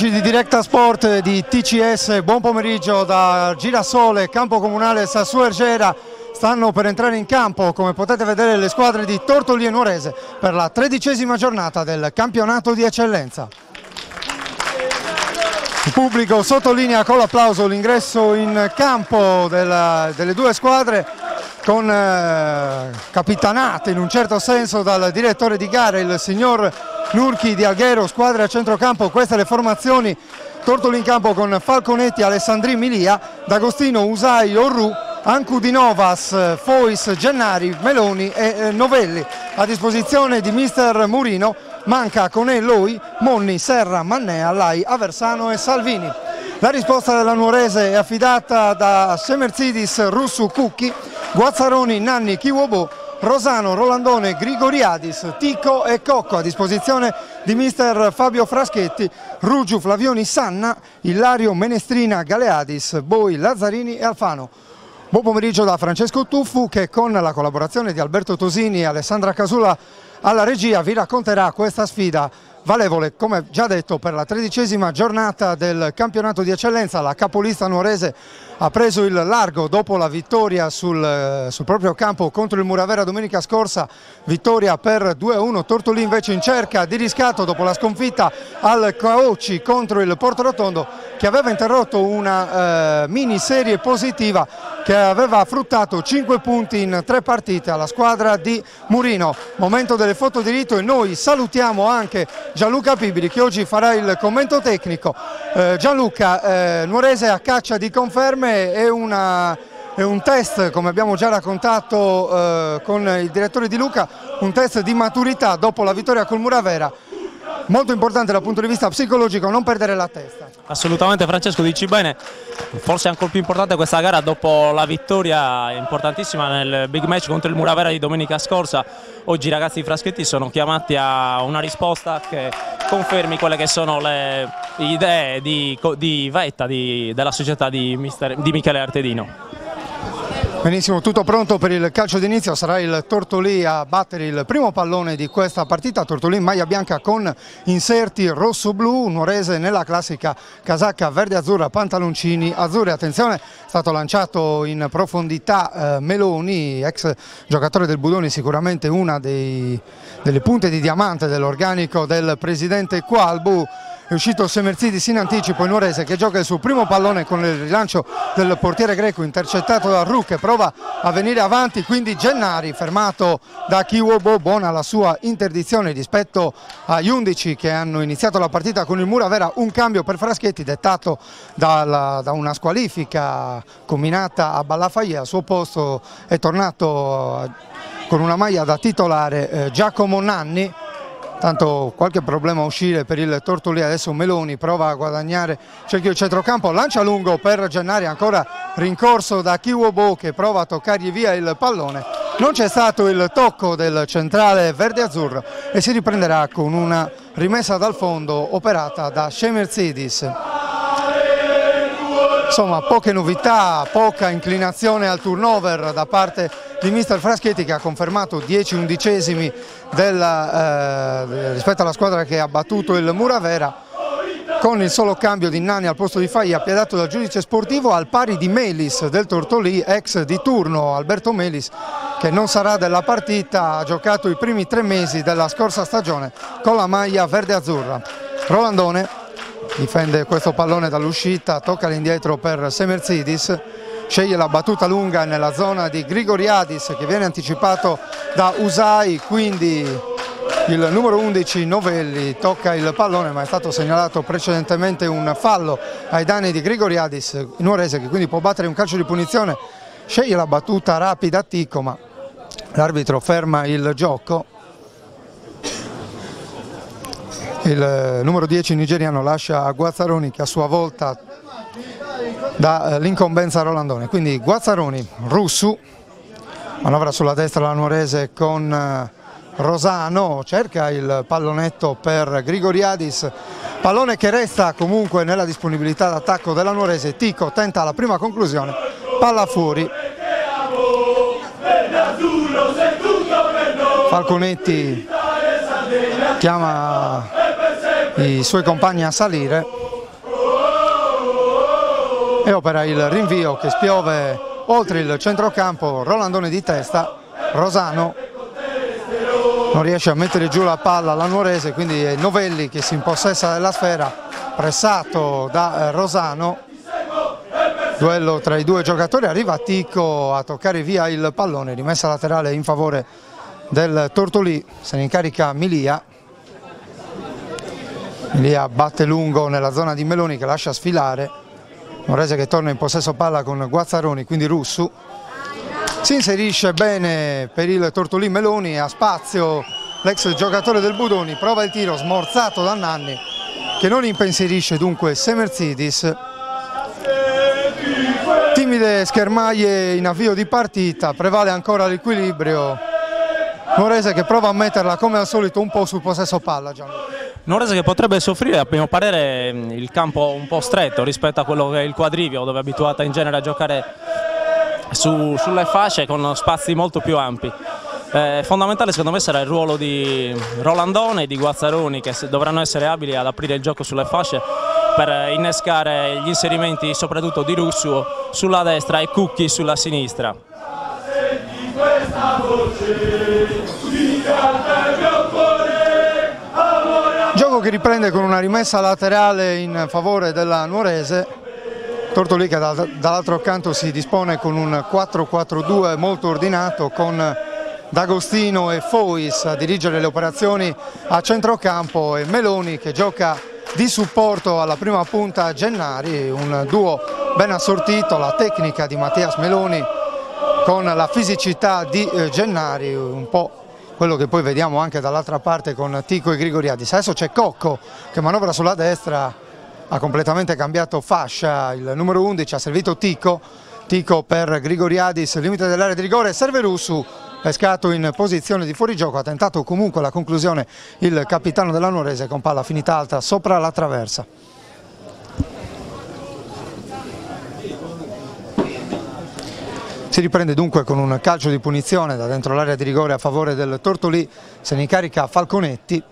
Amici di Directa Sport di TCS, buon pomeriggio da Girasole, campo comunale Sassuolo Ergera. Stanno per entrare in campo, come potete vedere, le squadre di Tortolì e Nuorese per la 13ª giornata del campionato di eccellenza. Il pubblico sottolinea con l'applauso l'ingresso in campo delle due squadre, con capitanate in un certo senso dal direttore di gara, il signor Nurchi di Alghero. Squadre a centrocampo, queste le formazioni: Tortolì in campo con Falconetti, Alessandri, Milia, D'Agostino, Usai, Orru, Ancudinovas, Fois, Gennari, Meloni e Novelli. A disposizione di mister Murino manca Conè, Loi, Monni, Serra, Mannea, Lai, Aversano e Salvini. La risposta della Nuorese è affidata da Semerzidis, Russu, Cucchi, Guazzaroni, Nanni, Chiuobò, Rosano, Rolandone, Grigoriadis, Tico e Cocco. A disposizione di mister Fabio Fraschetti, Ruggiu, Flavioni, Sanna, Ilario, Menestrina, Galeadis, Boi, Lazzarini e Alfano. Buon pomeriggio da Francesco Tuffu, che con la collaborazione di Alberto Tosini e Alessandra Casula alla regia vi racconterà questa sfida valevole, come già detto, per la 13ª giornata del campionato di eccellenza. La capolista nuorese ha preso il largo dopo la vittoria sul proprio campo contro il Muravera domenica scorsa, vittoria per 2-1. Tortolì invece in cerca di riscatto dopo la sconfitta al Caocci contro il Portorotondo, che aveva interrotto una miniserie positiva che aveva fruttato 5 punti in 3 partite alla squadra di Murino. Momento delle foto di rito e noi salutiamo anche Gianluca Pibili, che oggi farà il commento tecnico. Gianluca, Nuorese a caccia di conferme, è un test, come abbiamo già raccontato con il direttore Di Luca, un test di maturità dopo la vittoria col Muravera. Molto importante dal punto di vista psicologico non perdere la testa. Assolutamente, Francesco, dici bene, forse ancora più importante questa gara dopo la vittoria importantissima nel big match contro il Muravera di domenica scorsa. Oggi i ragazzi di Fraschetti sono chiamati a una risposta che confermi quelle che sono le idee di vetta della società di Michele Artedino. Benissimo, tutto pronto per il calcio d'inizio. Sarà il Tortolì a battere il primo pallone di questa partita. Tortolì in maglia bianca con inserti rosso-blu, Nuorese nella classica casacca verde-azzurra, pantaloncini azzurri. Attenzione, è stato lanciato in profondità Meloni, ex giocatore del Budoni, sicuramente una delle punte di diamante dell'organico del presidente Qualbu. È uscito Semerzidis in anticipo, il Nuorese che gioca il suo primo pallone con il rilancio del portiere greco, intercettato da Ru, che prova a venire avanti, quindi Gennari fermato da Chiuobò. Buona la sua interdizione rispetto agli 11 che hanno iniziato la partita con il Muravera. Un cambio per Fraschetti dettato da una squalifica combinata a Ballafaglie. Al suo posto è tornato con una maglia da titolare Giacomo Nanni. Tanto qualche problema a uscire per il Tortolì. Adesso Meloni prova a guadagnare cerchio il centrocampo, lancia lungo per Gennari, ancora rincorso da Chiuobò che prova a toccargli via il pallone. Non c'è stato il tocco del centrale verde-azzurro e si riprenderà con una rimessa dal fondo operata da Semerzidis. Insomma, poche novità, poca inclinazione al turnover da parte di mister Fraschetti, che ha confermato 10 undicesimi rispetto alla squadra che ha battuto il Muravera, con il solo cambio di Nani al posto di Faglia, appiadato dal giudice sportivo, al pari di Melis del Tortolì, ex di turno. Alberto Melis, che non sarà della partita, ha giocato i primi 3 mesi della scorsa stagione con la maglia verde-azzurra. Rolandone difende questo pallone dall'uscita, tocca all'indietro per Semerzidis, sceglie la battuta lunga nella zona di Grigoriadis, che viene anticipato da Usai, quindi il numero 11 Novelli tocca il pallone, ma è stato segnalato precedentemente un fallo ai danni di Grigoriadis. Il Nuorese, che quindi può battere un calcio di punizione, sceglie la battuta rapida a Tico, ma l'arbitro ferma il gioco. Il numero 10 nigeriano lascia a Guazzaroni, che a sua volta dà l'incombenza a Rolandone. Quindi Guazzaroni, Russu, manovra sulla destra la Nuorese con Rosano, cerca il pallonetto per Grigoriadis, pallone che resta comunque nella disponibilità d'attacco della Nuorese. Tico tenta la prima conclusione, palla fuori. Falconetti chiama i suoi compagni a salire. e opera il rinvio che spiove oltre il centrocampo. Rolandone di testa, Rosano non riesce a mettere giù la palla alla Nuorese, quindi è Novelli che si impossessa della sfera, pressato da Rosano. Duello tra i due giocatori, arriva Ticco a toccare via il pallone, rimessa laterale in favore del Tortolì, se ne incarica Milia. Milia batte lungo nella zona di Meloni che lascia sfilare, Nuorese che torna in possesso palla con Guazzaroni, quindi Russu. Si inserisce bene per il Tortolì Meloni, a spazio l'ex giocatore del Budoni, prova il tiro smorzato da Nanni che non impensierisce dunque Semerzidis. Timide schermaglie in avvio di partita, prevale ancora l'equilibrio. Nuorese che prova a metterla come al solito un po' sul possesso palla. Nuorese che potrebbe soffrire a primo parere il campo un po' stretto rispetto a quello che è il quadrivio, dove è abituata in genere a giocare sulle fasce con spazi molto più ampi. Fondamentale secondo me sarà il ruolo di Rolandone e di Guazzaroni, che dovranno essere abili ad aprire il gioco sulle fasce per innescare gli inserimenti soprattutto di Russu sulla destra e Cucchi sulla sinistra. Gioco che riprende con una rimessa laterale in favore della Nuorese. Tortolì che dall'altro canto si dispone con un 4-4-2 molto ordinato, con D'Agostino e Fois a dirigere le operazioni a centrocampo e Meloni che gioca di supporto alla prima punta Gennari, un duo ben assortito, la tecnica di Mattias Meloni con la fisicità di Gennari, un po' quello che poi vediamo anche dall'altra parte con Ticco e Grigoriadis. Adesso c'è Cocco che manovra sulla destra, ha completamente cambiato fascia, il numero 11 ha servito Ticco per Grigoriadis, limite dell'area di rigore, serve Russu, pescato in posizione di fuorigioco, ha tentato comunque la conclusione il capitano della Nuorese con palla finita alta sopra la traversa. Si riprende dunque con un calcio di punizione da dentro l'area di rigore a favore del Tortolì, se ne incarica Falconetti.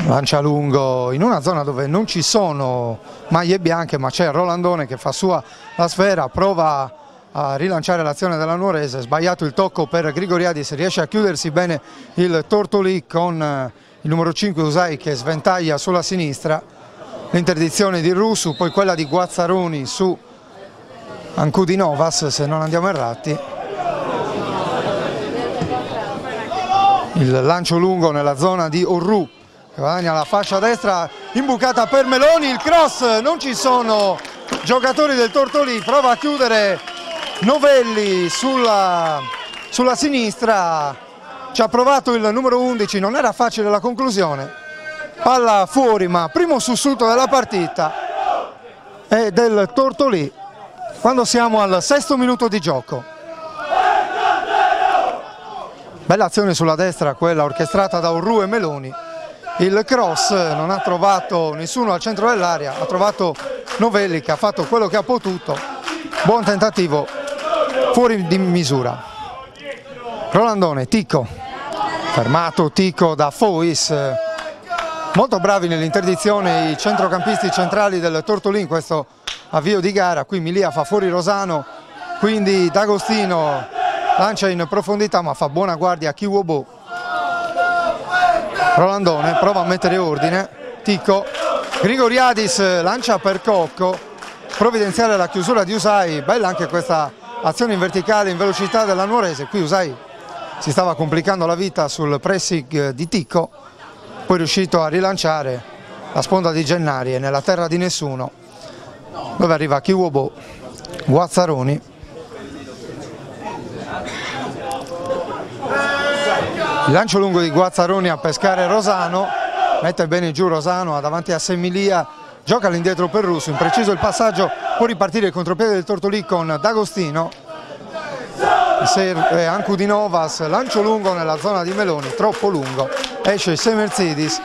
Lancia lungo in una zona dove non ci sono maglie bianche, ma c'è Rolandone che fa sua la sfera, prova a rilanciare l'azione della Nuorese, sbagliato il tocco per Grigoriadis, riesce a chiudersi bene il Tortolì con il numero 5 Usai che sventaglia sulla sinistra, l'interdizione di Russu, poi quella di Guazzaroni su Ancudinovas se non andiamo errati, il lancio lungo nella zona di Orru che guadagna la fascia destra, imbucata per Meloni, il cross, non ci sono giocatori del Tortolì, prova a chiudere Novelli sulla sinistra, ci ha provato il numero 11, non era facile la conclusione, palla fuori ma primo sussulto della partita è del Tortolì quando siamo al 6° minuto di gioco. Bella azione sulla destra, quella orchestrata da Orru e Meloni, il cross non ha trovato nessuno al centro dell'area, ha trovato Novelli che ha fatto quello che ha potuto, buon tentativo fuori di misura. Rolandone, Ticco, fermato Ticco da Fois, molto bravi nell'interdizione i centrocampisti centrali del Tortolì in questo avvio di gara. Qui Milia fa fuori Rosano, quindi D'Agostino lancia in profondità ma fa buona guardia a Kiwobo. Rolandone prova a mettere ordine, Ticco, Grigoriadis lancia per Cocco, provvidenziale la chiusura di Usai, bella anche questa azione in verticale in velocità della Nuorese. Qui Usai si stava complicando la vita sul pressing di Ticco, poi è riuscito a rilanciare la sponda di Gennari e nella terra di nessuno, dove arriva Kiwobo, Guazzaroni, il lancio lungo di Guazzaroni a pescare Rosano, mette bene giù Rosano davanti a Semilia, gioca all'indietro per Russu, impreciso il passaggio, può ripartire il contropiede del Tortolì con D'Agostino, serve Ancudinovas, lancio lungo nella zona di Meloni, troppo lungo, esce Semerzidis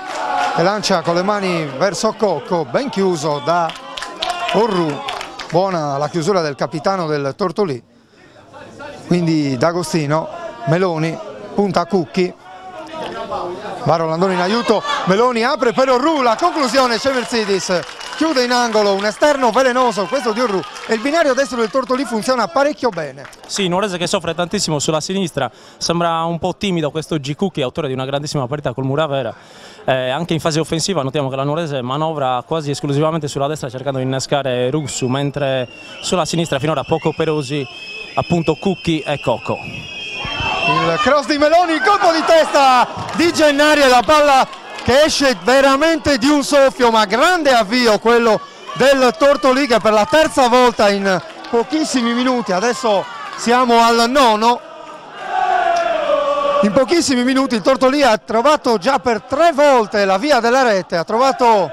e lancia con le mani verso Cocco, ben chiuso da Orru, buona la chiusura del capitano del Tortolì, quindi D'Agostino, Meloni, punta a Cucchi, va Rolandone in aiuto, Meloni apre per Orru, la conclusione Semerzidis chiude in angolo un esterno velenoso, questo di Orru, e il binario destro del Tortolì funziona parecchio bene. Sì, Nuorese che soffre tantissimo sulla sinistra, sembra un po' timido questo Gikuki, autore di una grandissima partita col Muravera. Anche in fase offensiva notiamo che la Nuorese manovra quasi esclusivamente sulla destra cercando di innescare Russu, mentre sulla sinistra finora poco operosi appunto Cucchi e Cocco. Il cross di Meloni, il colpo di testa di Gennari e la palla che esce veramente di un soffio, ma grande avvio quello del Tortolì che per la terza volta in pochissimi minuti, adesso siamo al nono, in pochissimi minuti il Tortolì ha trovato già per 3 volte la via della rete, ha trovato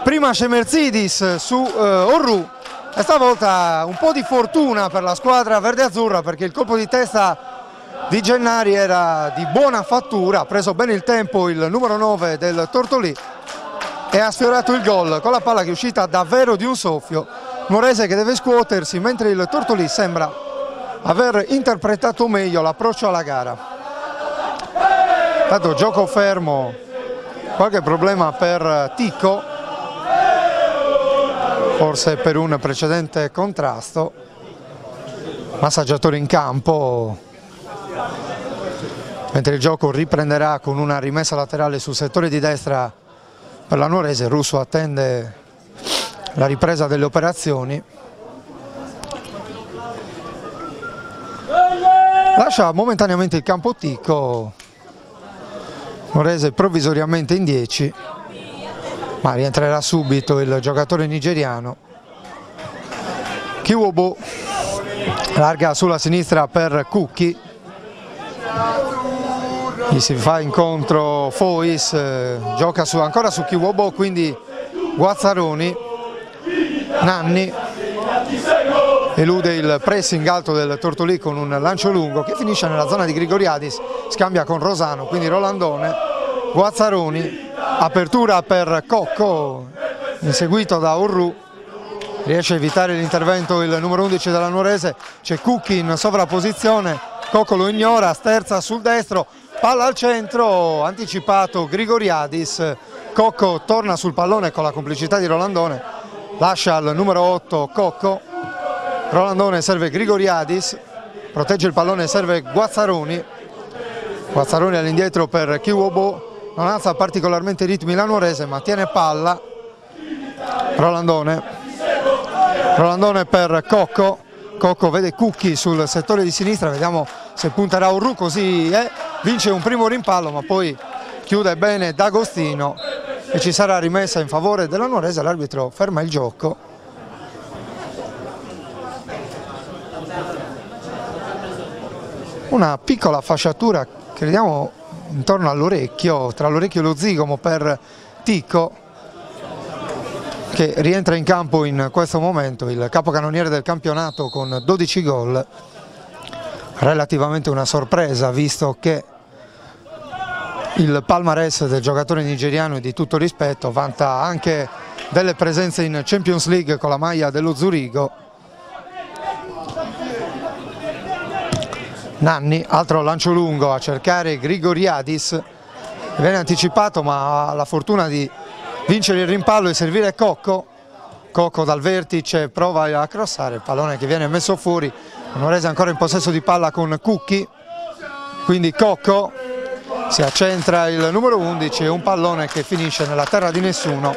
prima Cemerzidis su Orru e stavolta un po' di fortuna per la squadra verde-azzurra perché il colpo di testa di Gennari era di buona fattura, ha preso bene il tempo il numero 9 del Tortolì e ha sfiorato il gol con la palla che è uscita davvero di un soffio. Nuorese che deve scuotersi mentre il Tortolì sembra aver interpretato meglio l'approccio alla gara. Tanto gioco fermo, qualche problema per Ticco, forse per un precedente contrasto, massaggiatore in campo. Mentre il gioco riprenderà con una rimessa laterale sul settore di destra per la Nuorese, Russo attende la ripresa delle operazioni. Lascia momentaneamente il campo Ticco, Nuorese provvisoriamente in 10, ma rientrerà subito il giocatore nigeriano. Kiwobo larga sulla sinistra per Cucchi. Gli si fa incontro Fois, gioca ancora su Kiwobo, quindi Guazzaroni, Nanni elude il pressing alto del Tortolì con un lancio lungo che finisce nella zona di Grigoriadis, scambia con Rosano, quindi Rolandone, Guazzaroni, apertura per Cocco, inseguito da Orru, riesce a evitare l'intervento il numero 11 della Nuorese, c'è Cucchi in sovrapposizione, Cocco lo ignora, sterza sul destro, palla al centro, anticipato Grigoriadis, Cocco torna sul pallone con la complicità di Rolandone, lascia al numero 8 Cocco, Rolandone serve Grigoriadis, protegge il pallone, serve Guazzaroni, Guazzaroni all'indietro per Kiwobo, non alza particolarmente i ritmi la Nuorese ma tiene palla, Rolandone per Cocco, Cocco vede Cucchi sul settore di sinistra, vediamo se punterà Orru, così è, vince un primo rimpallo ma poi chiude bene D'Agostino e ci sarà rimessa in favore della Nuorese, l'arbitro ferma il gioco. Una piccola fasciatura, crediamo intorno all'orecchio, tra l'orecchio e lo zigomo per Ticco, che rientra in campo in questo momento, il capocannoniere del campionato con 12 gol, relativamente una sorpresa visto che il palmarès del giocatore nigeriano è di tutto rispetto, vanta anche delle presenze in Champions League con la maglia dello Zurigo. Nanni, altro lancio lungo a cercare Grigoriadis, viene anticipato ma ha la fortuna di vincere il rimpallo e servire Cocco. Cocco dal vertice prova a crossare, il pallone che viene messo fuori, Nuorese ancora in possesso di palla con Cucchi, quindi Cocco, si accentra il numero 11 e un pallone che finisce nella terra di nessuno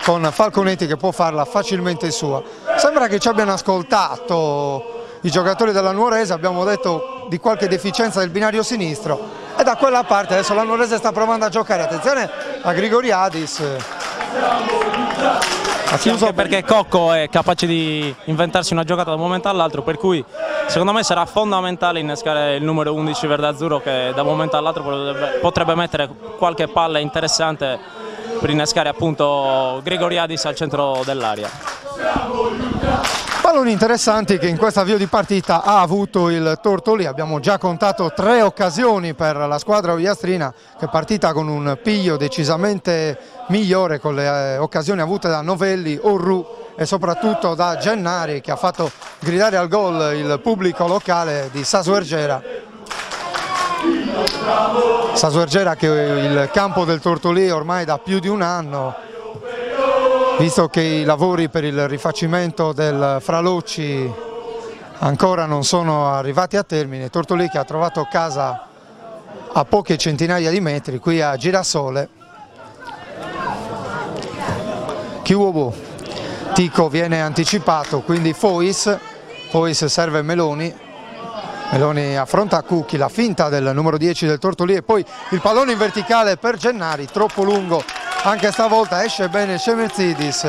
con Falconetti che può farla facilmente sua. Sembra che ci abbiano ascoltato i giocatori della Nuorese, abbiamo detto di qualche deficienza del binario sinistro e da quella parte adesso la Nuorese sta provando a giocare, attenzione a Grigoriadis, sì, anche perché Cocco è capace di inventarsi una giocata da un momento all'altro, per cui secondo me sarà fondamentale innescare il numero 11 verde-azzurro che da un momento all'altro potrebbe mettere qualche palla interessante per innescare appunto Grigoriadis al centro dell'area. Palloni interessanti che in questo avvio di partita ha avuto il Tortolì, abbiamo già contato 3 occasioni per la squadra ogliastrina che è partita con un piglio decisamente migliore con le occasioni avute da Novelli, Orru e soprattutto da Gennari che ha fatto gridare al gol il pubblico locale di Sasuergera. Sasuergera che è il campo del Tortolì ormai da più di un anno visto che i lavori per il rifacimento del Fralocci ancora non sono arrivati a termine. Tortolì che ha trovato casa a poche centinaia di metri qui a Girasole. Chiuobo, Tico viene anticipato, quindi Fois serve Meloni, Meloni affronta Cucchi, la finta del numero 10 del Tortolì e poi il pallone in verticale per Gennari, troppo lungo, anche stavolta esce bene Cemerzidis,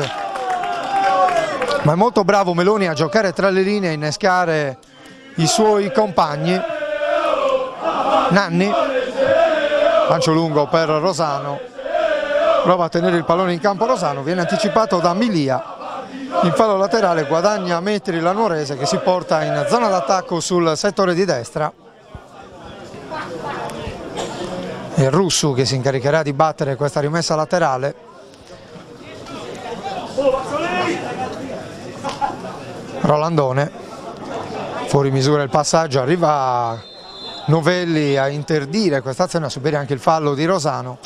ma è molto bravo Meloni a giocare tra le linee, a innescare i suoi compagni. Nanni, lancio lungo per Rosano, prova a tenere il pallone in campo Rosano, viene anticipato da Milia, in fallo laterale guadagna metri la Nuorese che si porta in zona d'attacco sul settore di destra. È Russu che si incaricherà di battere questa rimessa laterale. Rolandone, fuori misura il passaggio, arriva Novelli a interdire questa azione, a subire anche il fallo di Rosano.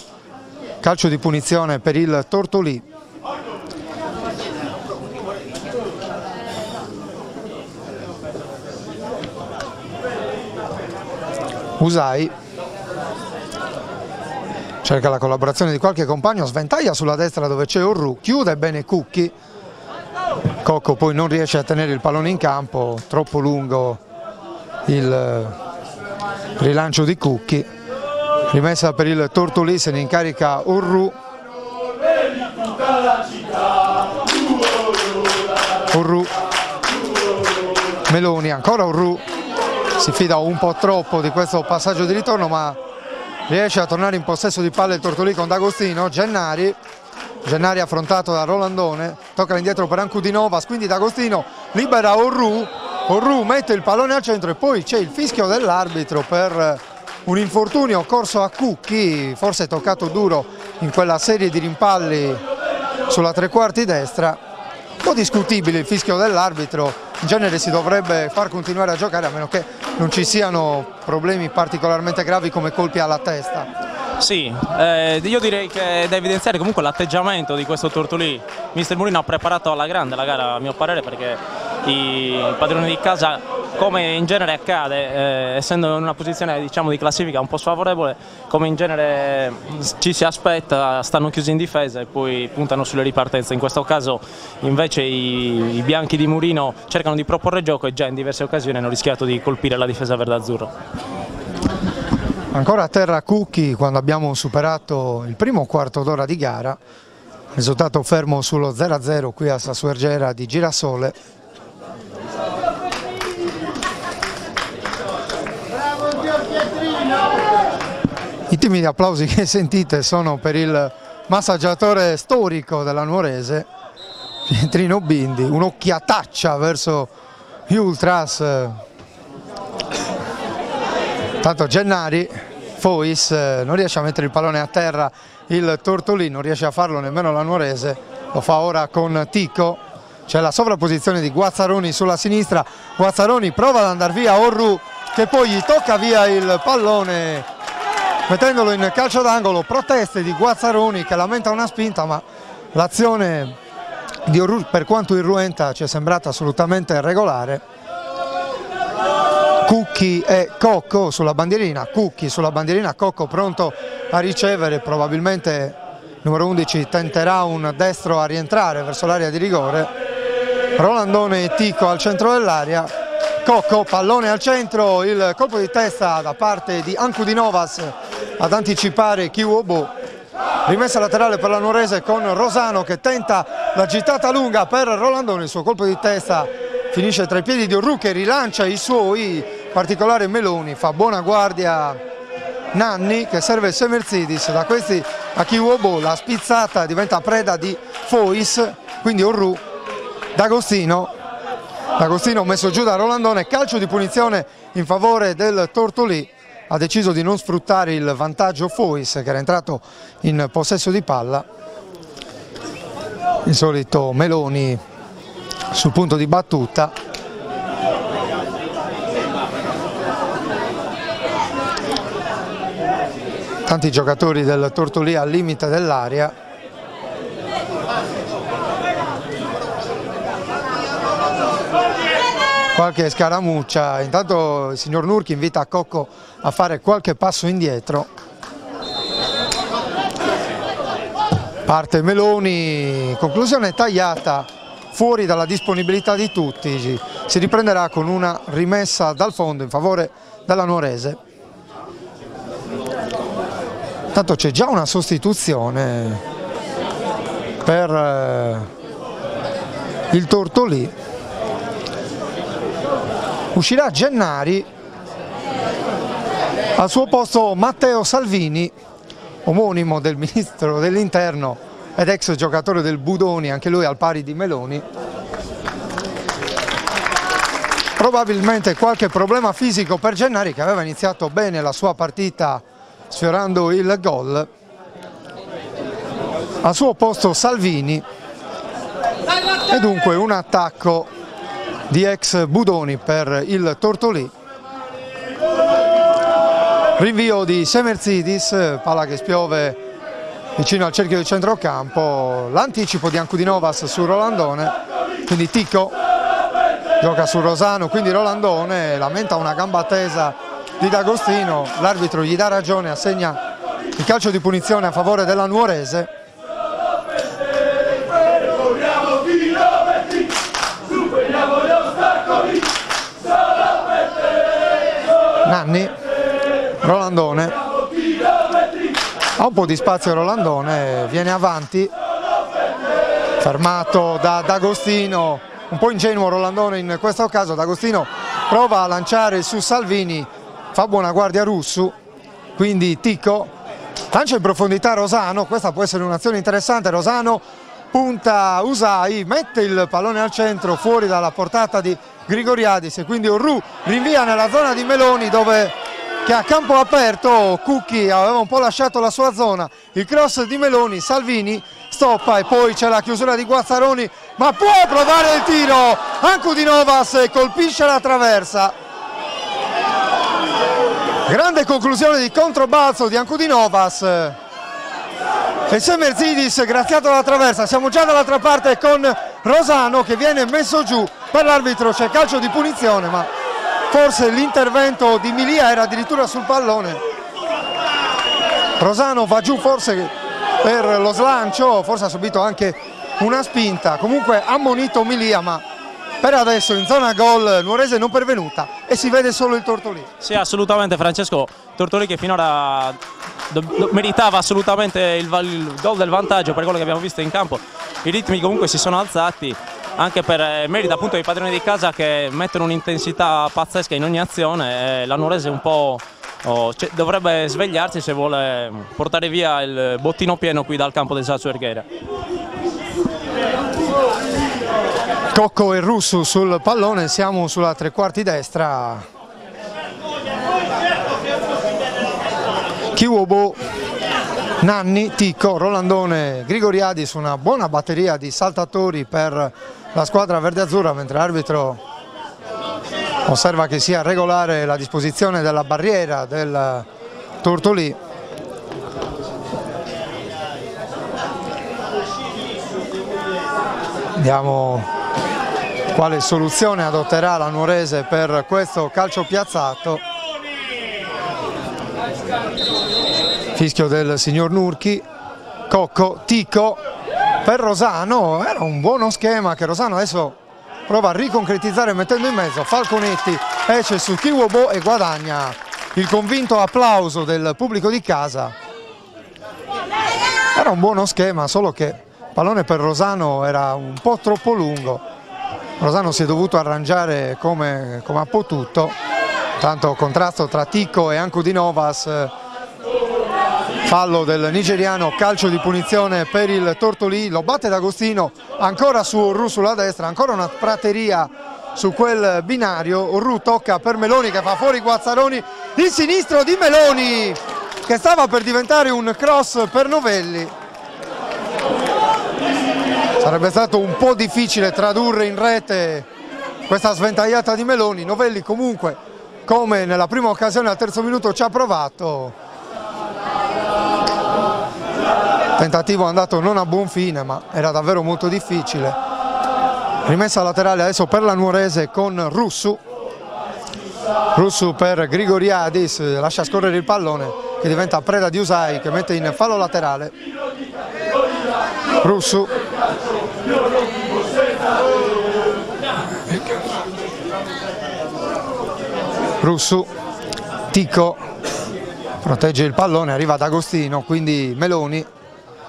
Calcio di punizione per il Tortolì. Usai cerca la collaborazione di qualche compagno, sventaglia sulla destra dove c'è Orru, chiude bene Cucchi. Cocco poi non riesce a tenere il pallone in campo, troppo lungo il rilancio di Cucchi. Rimessa per il Tortolì, se ne incarica Orru. Orru, Meloni, ancora Orru, si fida un po' troppo di questo passaggio di ritorno ma riesce a tornare in possesso di palla il Tortolì con D'Agostino. Gennari affrontato da Rolandone, tocca indietro per Ancudinovas, quindi D'Agostino libera Orru, Orru mette il pallone al centro e poi c'è il fischio dell'arbitro per un infortunio occorso a Cucchi, forse toccato duro in quella serie di rimpalli sulla tre quarti destra. Un po' discutibile il fischio dell'arbitro, in genere si dovrebbe far continuare a giocare a meno che non ci siano problemi particolarmente gravi come colpi alla testa. Sì, io direi che è da evidenziare comunque l'atteggiamento di questo Tortolì. Mister Murino ha preparato alla grande la gara a mio parere, perché i padroni di casa, come in genere accade, essendo in una posizione diciamo di classifica un po' sfavorevole, come in genere ci si aspetta, stanno chiusi in difesa e poi puntano sulle ripartenze. In questo caso invece i bianchi di Murino cercano di proporre gioco e già in diverse occasioni hanno rischiato di colpire la difesa verdazzurra. Ancora a terra Cucchi quando abbiamo superato il primo quarto d'ora di gara, risultato fermo sullo 0-0 qui a Sassuergera di Girasole. I timidi applausi che sentite sono per il massaggiatore storico della Nuorese, Pietrino Bindi, un'occhiataccia verso gli Ultras. Tanto Gennari, Fois non riesce a mettere il pallone a terra, il Tortolì non riesce a farlo nemmeno la Nuorese, lo fa ora con Tico, c'è la sovrapposizione di Guazzaroni sulla sinistra, Guazzaroni prova ad andare via Orru che poi gli tocca via il pallone mettendolo in calcio d'angolo, proteste di Guazzaroni che lamenta una spinta ma l'azione di Orru per quanto irruenta ci è sembrata assolutamente regolare. Cucchi e Cocco sulla bandierina, Cucchi sulla bandierina, Cocco pronto a ricevere, probabilmente il numero 11 tenterà un destro a rientrare verso l'area di rigore. Rolandone e Tico al centro dell'area, Cocco, pallone al centro, il colpo di testa da parte di Ancudinovas ad anticipare Chiuobo. Rimessa laterale per la Nuorese con Rosano che tenta la gittata lunga per Rolandone, il suo colpo di testa finisce tra i piedi di Orru che rilancia i suoi, in particolare Meloni, fa buona guardia Nanni che serve Semerzidis, da questi a Chiuobo la spizzata diventa preda di Fois, quindi Orru, D'Agostino messo giù da Rolandone, calcio di punizione in favore del Tortolì, ha deciso di non sfruttare il vantaggio Fois che era entrato in possesso di palla, il solito Meloni sul punto di battuta. Tanti giocatori del Tortolì al limite dell'area. qualche scaramuccia. Intanto il signor Nurchi invita Cocco a fare qualche passo indietro. Parte Meloni, conclusione tagliata, fuori dalla disponibilità di tutti. Si riprenderà con una rimessa dal fondo in favore della Nuorese. Intanto c'è già una sostituzione per il Tortolì. Uscirà Gennari, al suo posto Matteo Salvini, omonimo del ministro dell'Interno ed ex giocatore del Budoni, anche lui al pari di Meloni. Probabilmente qualche problema fisico per Gennari, che aveva iniziato bene la sua partita sfiorando il gol. Al suo posto Salvini e dunque un attacco di ex Budoni per il Tortolì. Rinvio di Semerzidis, palla che spiove vicino al cerchio del centrocampo, l'anticipo di Ancudinovas su Rolandone, quindi Ticco gioca su Rosano, quindi Rolandone lamenta una gamba tesa di D'Agostino, l'arbitro gli dà ragione, assegna il calcio di punizione a favore della Nuorese. Nanni, Rolandone, ha un po' di spazio Rolandone, viene avanti, fermato da D'Agostino, un po' ingenuo Rolandone in questo caso. D'Agostino prova a lanciare su Salvini, fa buona guardia Russu, quindi Ticco lancia in profondità Rosano, questa può essere un'azione interessante. Rosano punta Usai, mette il pallone al centro fuori dalla portata di Grigoriadis e quindi Orru rinvia nella zona di Meloni, dove che a campo aperto Cucchi aveva un po' lasciato la sua zona. Il cross di Meloni, Salvini stoppa e poi c'è la chiusura di Guazzaroni, ma può provare il tiro Ancudinovas, colpisce la traversa. Grande conclusione di controbalzo di Ancudinovas e Semerzidis graziato dalla traversa. Siamo già dall'altra parte con Rosano che viene messo giù. Per l'arbitro c'è calcio di punizione, ma forse l'intervento di Milia era addirittura sul pallone. Rosano va giù forse per lo slancio, forse ha subito anche una spinta, comunque ammonito Milia, ma per adesso in zona gol Nuorese non pervenuta e si vede solo il Tortolì. Sì, assolutamente Francesco, Tortolì che finora meritava assolutamente il gol del vantaggio per quello che abbiamo visto in campo. I ritmi comunque si sono alzati, anche per merito appunto dei padroni di casa che mettono un'intensità pazzesca in ogni azione, e la Nuorese un po' dovrebbe svegliarsi se vuole portare via il bottino pieno qui dal campo del Sasso Erghera. Cocco e Russu sul pallone, siamo sulla tre quarti destra. Chiuobo, Nanni, Ticco, Rolandone, Grigoriadis, una buona batteria di saltatori per la squadra verde-azzurra, mentre l'arbitro osserva che sia regolare la disposizione della barriera del Tortolì. Vediamo quale soluzione adotterà la Nuorese per questo calcio piazzato. Fischio del signor Nurchi. Cocco, Ticco per Rosano, era un buono schema che Rosano adesso prova a riconcretizzare mettendo in mezzo. Falconetti esce su Chiuobo e guadagna il convinto applauso del pubblico di casa. Era un buono schema, solo che il pallone per Rosano era un po' troppo lungo. Rosano si è dovuto arrangiare come ha potuto, tanto contrasto tra Ticco e Ancudinovas, fallo del nigeriano, calcio di punizione per il Tortolì, lo batte D'Agostino, ancora su Orru sulla destra, ancora una prateria su quel binario. Orru tocca per Meloni che fa fuori Guazzaroni, il sinistro di Meloni che stava per diventare un cross per Novelli. Sarebbe stato un po' difficile tradurre in rete questa sventagliata di Meloni. Novelli comunque, come nella prima occasione al terzo minuto, ci ha provato. Tentativo andato non a buon fine, ma era davvero molto difficile. Rimessa laterale adesso per la Nuorese con Russu. Russu per Grigoriadis, lascia scorrere il pallone che diventa preda di Usai che mette in fallo laterale. Russu. Russu, Tico protegge il pallone, arriva D'Agostino, quindi Meloni.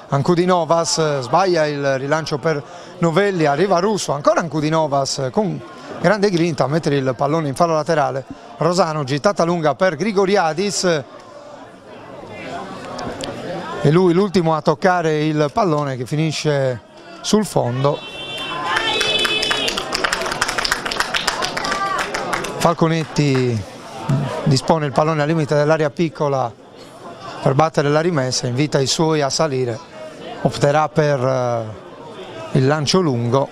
Ankudinovas sbaglia il rilancio per Novelli, arriva Russu, ancora Ankudinovas con grande grinta a mettere il pallone in fallo laterale. Rosano, gittata lunga per Grigoriadis e lui l'ultimo a toccare il pallone che finisce sul fondo. Falconetti dispone il pallone al limite dell'area piccola per battere la rimessa, invita i suoi a salire, opterà per il lancio lungo.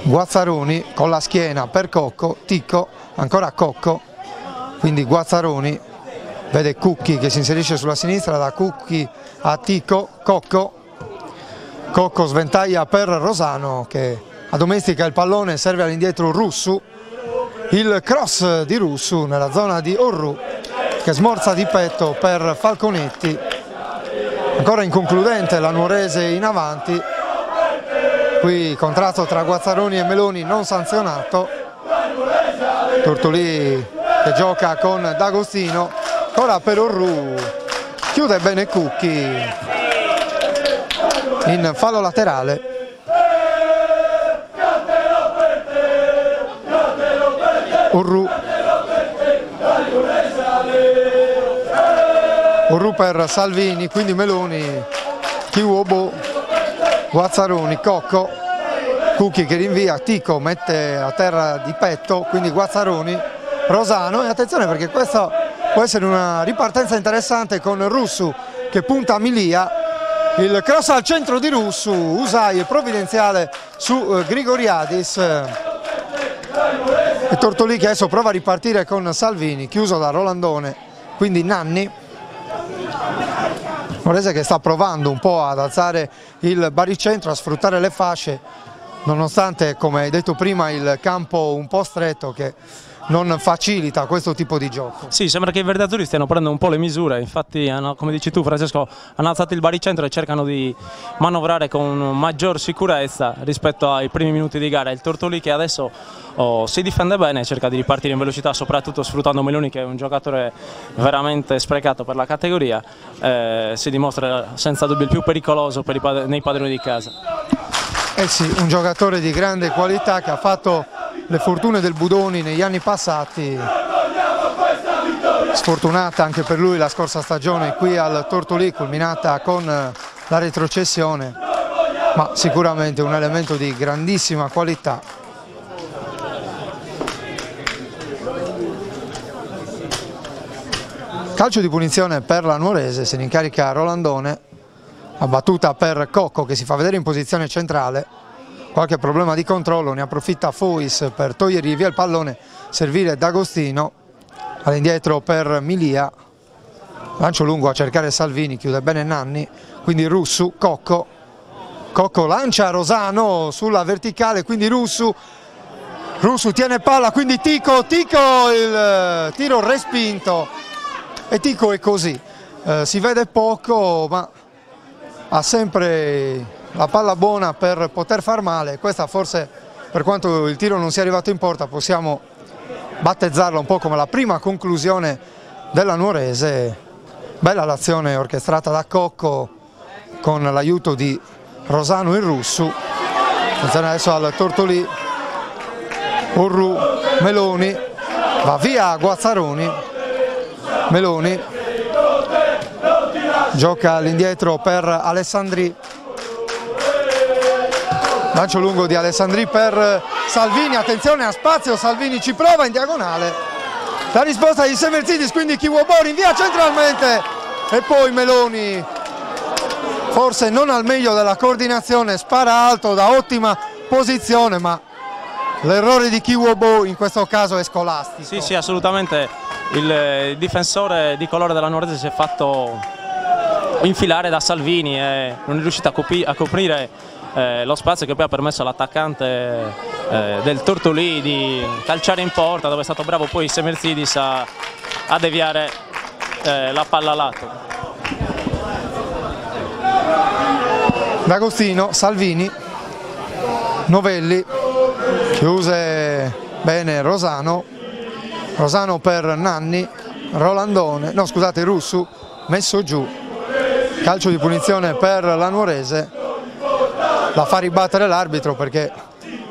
Guazzaroni con la schiena per Cocco, Ticco, ancora Cocco, quindi Guazzaroni vede Cucchi che si inserisce sulla sinistra, da Cucchi a Ticco, Cocco sventaglia per Rosano che addomestica il pallone, serve all'indietro Russu, il cross di Russu nella zona di Orru che smorza di petto per Falconetti, ancora inconcludente la Nuorese in avanti, qui contrasto tra Guazzaroni e Meloni non sanzionato. Tortolì che gioca con D'Agostino, ancora per Orru, chiude bene Cucchi in fallo laterale. Orru per Salvini, quindi Meloni, Kiwobo, Guazzaroni, Cocco, Cucchi che rinvia, Tico mette a terra di petto, quindi Guazzaroni, Rosano, e attenzione perché questa può essere una ripartenza interessante con Russu che punta a Milia, il cross al centro di Russu, Usai provvidenziale su Grigoriadis e Tortolì che adesso prova a ripartire con Salvini, chiuso da Rolandone, quindi Nanni. Nuorese che sta provando un po' ad alzare il baricentro, a sfruttare le fasce, nonostante, come hai detto prima, il campo un po' stretto che non facilita questo tipo di gioco. Sì, sembra che i verdatori stiano prendendo un po' le misure, infatti come dici tu Francesco, hanno alzato il baricentro e cercano di manovrare con maggior sicurezza rispetto ai primi minuti di gara. Il Tortolì che adesso si difende bene, cerca di ripartire in velocità, soprattutto sfruttando Meloni che è un giocatore veramente sprecato per la categoria, si dimostra senza dubbio il più pericoloso nei padroni di casa. Eh sì, un giocatore di grande qualità che ha fatto le fortune del Budoni negli anni passati, sfortunata anche per lui la scorsa stagione qui al Tortolì, culminata con la retrocessione, ma sicuramente un elemento di grandissima qualità. Calcio di punizione per la Nuorese, se ne incarica Rolandone, a battuta per Cocco che si fa vedere in posizione centrale. Qualche problema di controllo, ne approfitta Fois per togliergli via il pallone, servire D'Agostino, all'indietro per Milia, lancio lungo a cercare Salvini, chiude bene Nanni, quindi Russu, Cocco lancia Rosano sulla verticale, quindi Russu tiene palla, quindi Tico, il tiro respinto e Tico è così, si vede poco ma ha sempre la palla buona per poter far male. Questa forse, per quanto il tiro non sia arrivato in porta, possiamo battezzarla un po' come la prima conclusione della Nuorese. Bella l'azione orchestrata da Cocco con l'aiuto di Rosano e Russu. Attenzione adesso al Tortolì, Orru, Meloni, va via Guazzaroni, Meloni gioca all'indietro per Alessandri, lancio lungo di Alessandri per Salvini, attenzione a spazio, Salvini ci prova in diagonale, la risposta di Severzidis, quindi Kiwobo rinvia centralmente e poi Meloni, forse non al meglio della coordinazione, spara alto da ottima posizione, ma l'errore di Kiwobo in questo caso è scolastico. Sì, assolutamente, il difensore di colore della Nuorese si è fatto infilare da Salvini e non è riuscito a coprire lo spazio che poi ha permesso all'attaccante del Tortolì di calciare in porta, dove è stato bravo poi Semerzidis a deviare la palla a lato. D'Agostino, Salvini, Novelli, chiuse bene Rosano per Nanni, Rolandone, no scusate Russu, messo giù, calcio di punizione per la Nuorese, la fa ribattere l'arbitro perché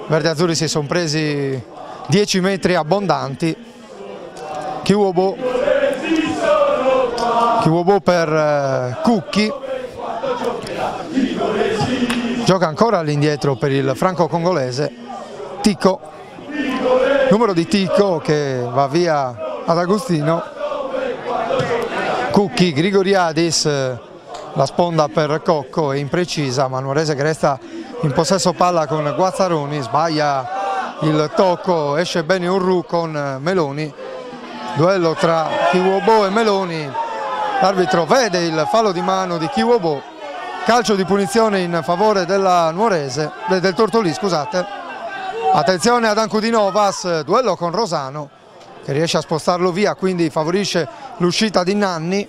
Verde Azzurri si sono presi 10 metri abbondanti. Kiwobo per Cucchi, gioca ancora all'indietro per il franco-congolese, Tico, numero di Tico che va via ad Agostino, Cucchi, Grigoriadis, la sponda per Cocco è imprecisa, ma Nuorese che resta in possesso palla con Guazzaroni, sbaglia il tocco, esce bene Urru con Meloni, duello tra Kiwobo e Meloni, l'arbitro vede il fallo di mano di Kiwobo, calcio di punizione in favore della Nuorese, del Tortolì scusate, attenzione ad Ancudinovas, duello con Rosano che riesce a spostarlo via, quindi favorisce l'uscita di Nanni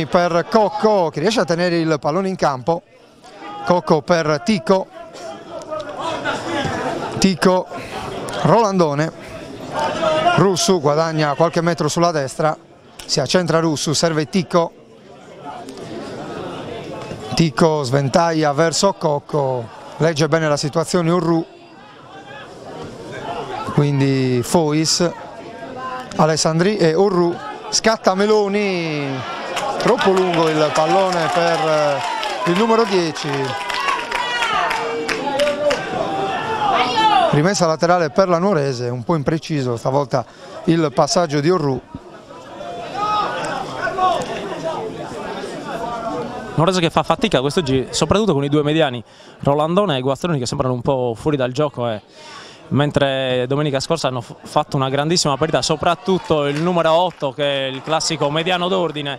per Cocco che riesce a tenere il pallone in campo, Cocco per Tico, Rolandone, Russu guadagna qualche metro sulla destra, si accentra Russu, serve Tico sventaglia verso Cocco, legge bene la situazione Urru, quindi Fois, Alessandri e Urru, scatta Meloni, troppo lungo il pallone per il numero 10, rimessa laterale per la Nuorese, un po' impreciso stavolta il passaggio di Urru. Nuorese che fa fatica quest'oggi, soprattutto con i due mediani, Rolandone e Guazzaroni, che sembrano un po' fuori dal gioco, mentre domenica scorsa hanno fatto una grandissima partita, soprattutto il numero 8 che è il classico mediano d'ordine.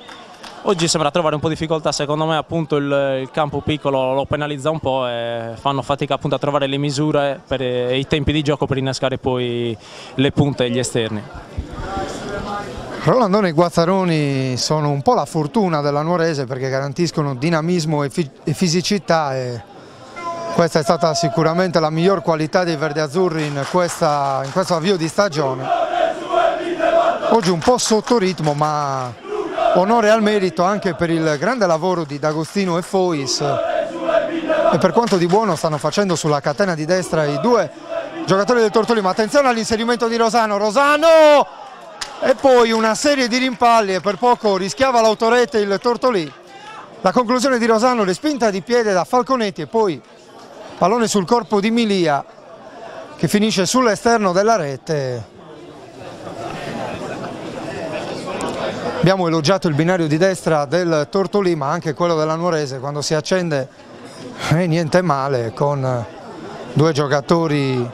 Oggi sembra trovare un po' di difficoltà, secondo me appunto il campo piccolo lo penalizza un po' e fanno fatica appunto a trovare le misure e i tempi di gioco per innescare poi le punte e gli esterni. Rolandone e Guazzaroni sono un po' la fortuna della Nuorese perché garantiscono dinamismo e fisicità e questa è stata sicuramente la miglior qualità dei verdeazzurri in questo avvio di stagione. Oggi un po' sotto ritmo, ma onore al merito anche per il grande lavoro di D'Agostino e Fois e per quanto di buono stanno facendo sulla catena di destra i due giocatori del Tortolì. Ma attenzione all'inserimento di Rosano, e poi una serie di rimpalli e per poco rischiava l'autorete il Tortolì. La conclusione di Rosano, respinta di piede da Falconetti e poi pallone sul corpo di Milia che finisce sull'esterno della rete. Abbiamo elogiato il binario di destra del Tortolì, ma anche quello della Nuorese quando si accende niente male, con due giocatori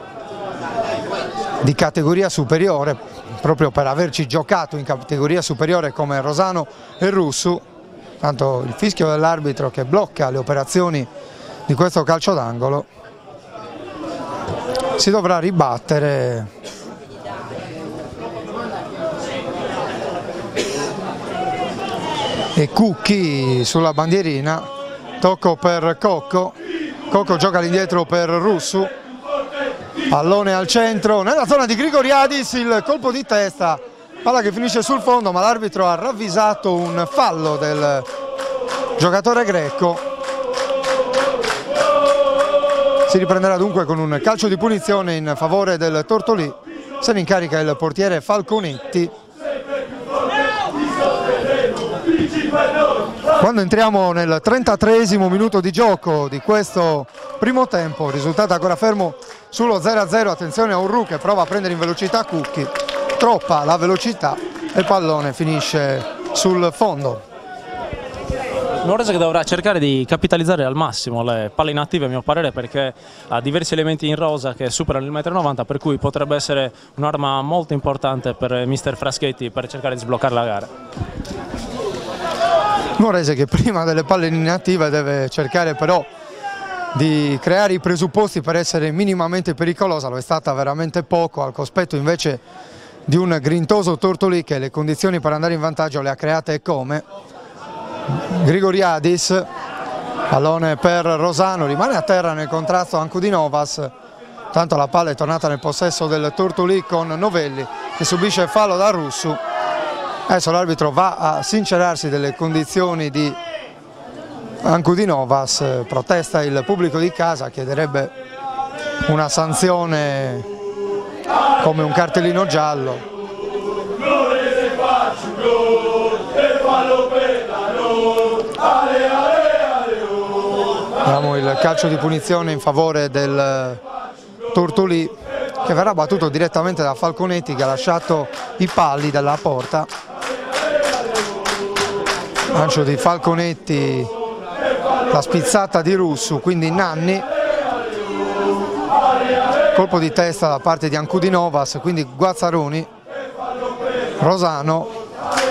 di categoria superiore, proprio per averci giocato in categoria superiore come Rosano e Russu. Tanto il fischio dell'arbitro che blocca le operazioni di questo calcio d'angolo. Si dovrà ribattere. E Cucchi sulla bandierina, tocco per Cocco, Cocco gioca all'indietro per Russu, pallone al centro, nella zona di Grigoriadis, il colpo di testa, palla che finisce sul fondo, ma l'arbitro ha ravvisato un fallo del giocatore greco. Si riprenderà dunque con un calcio di punizione in favore del Tortolì, se ne incarica il portiere Falconetti. Quando entriamo nel 33esimo minuto di gioco di questo primo tempo, risultato ancora fermo sullo 0-0, attenzione a Urru che prova a prendere in velocità Cucchi, troppa la velocità e il pallone finisce sul fondo. Nuorese che dovrà cercare di capitalizzare al massimo le palle inattive a mio parere, perché ha diversi elementi in rosa che superano il 1,90 m, per cui potrebbe essere un'arma molto importante per mister Fraschetti per cercare di sbloccare la gara. Nuorese che prima delle palle inattive deve cercare però di creare i presupposti per essere minimamente pericolosa, lo è stata veramente poco, al cospetto invece di un grintoso Tortolì che le condizioni per andare in vantaggio le ha create e come. Grigoriadis, pallone per Rosano, rimane a terra nel contrasto Ancudinovas, tanto la palla è tornata nel possesso del Tortolì con Novelli che subisce fallo da Russu. Adesso l'arbitro va a sincerarsi delle condizioni di Ancudinovas, protesta il pubblico di casa, chiederebbe una sanzione come un cartellino giallo. Abbiamo il calcio di punizione in favore del Tortolì che verrà battuto direttamente da Falconetti che ha lasciato i palli dalla porta. Lancio di Falconetti, la spizzata di Russu, quindi Nanni, colpo di testa da parte di Ancudinovas, quindi Guazzaroni, Rosano,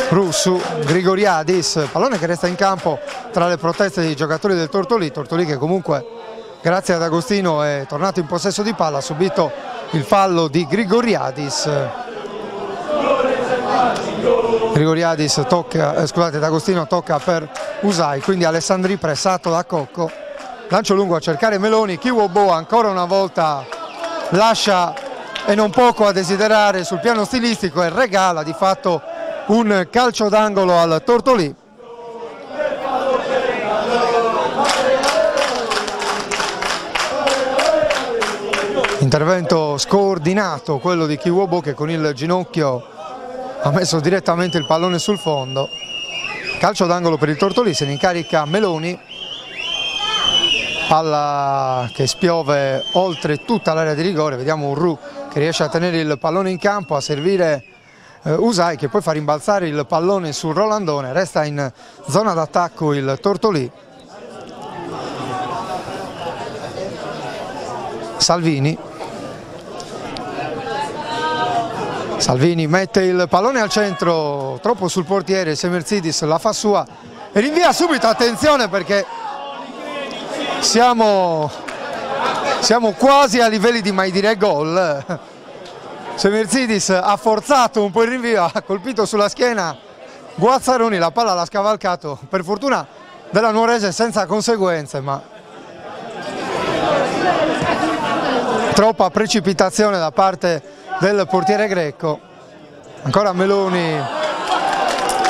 Russu, Grigoriadis, pallone che resta in campo tra le proteste dei giocatori del Tortolì, Tortolì che comunque grazie ad Agostino è tornato in possesso di palla, ha subito il fallo di Grigoriadis. Grigoriadis tocca, D'Agostino tocca per Usai, quindi Alessandri pressato da Cocco, lancio lungo a cercare Meloni, Kiwobo ancora una volta lascia e non poco a desiderare sul piano stilistico e regala di fatto un calcio d'angolo al Tortolì. Intervento scordinato quello di Kiwobo che con il ginocchio ha messo direttamente il pallone sul fondo. Calcio d'angolo per il Tortolì, se ne incarica Meloni, palla che spiove oltre tutta l'area di rigore, vediamo Urru che riesce a tenere il pallone in campo, a servire Usai che poi fa rimbalzare il pallone sul Rolandone, resta in zona d'attacco il Tortolì. Salvini mette il pallone al centro, troppo sul portiere, Semerzidis la fa sua e rinvia subito, attenzione perché siamo quasi a livelli di mai dire gol. Semerzidis ha forzato un po' il rinvio, ha colpito sulla schiena Guazzaroni, la palla l'ha scavalcato, per fortuna della Nuorese senza conseguenze, ma troppa precipitazione da parte del portiere greco. Ancora Meloni,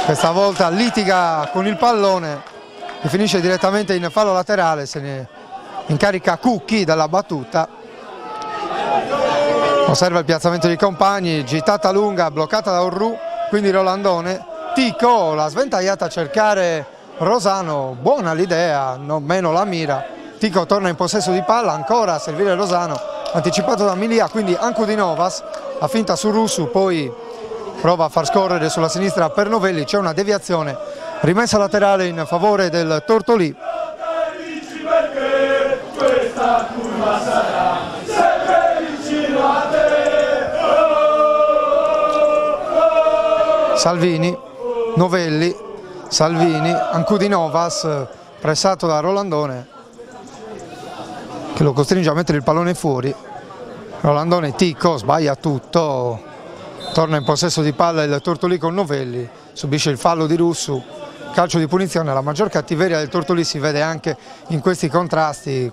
questa volta litiga con il pallone e finisce direttamente in fallo laterale, se ne incarica Cucchi dalla battuta. Osserva il piazzamento dei compagni, gittata lunga bloccata da Urru, quindi Rolandone, Tico, la sventagliata a cercare Rosano, buona l'idea, non meno la mira. Tico torna in possesso di palla, ancora a servire Rosano, anticipato da Milia, quindi Ancudinovas, la finta su Russu, poi prova a far scorrere sulla sinistra per Novelli, c'è una deviazione, rimessa laterale in favore del Tortolì. Salvini, Novelli, Salvini, Ancudinovas, pressato da Rolandone che lo costringe a mettere il pallone fuori. Rolandone, Tico, sbaglia tutto, torna in possesso di palla il Tortolì con Novelli, subisce il fallo di Russu, calcio di punizione. La maggior cattiveria del Tortolì si vede anche in questi contrasti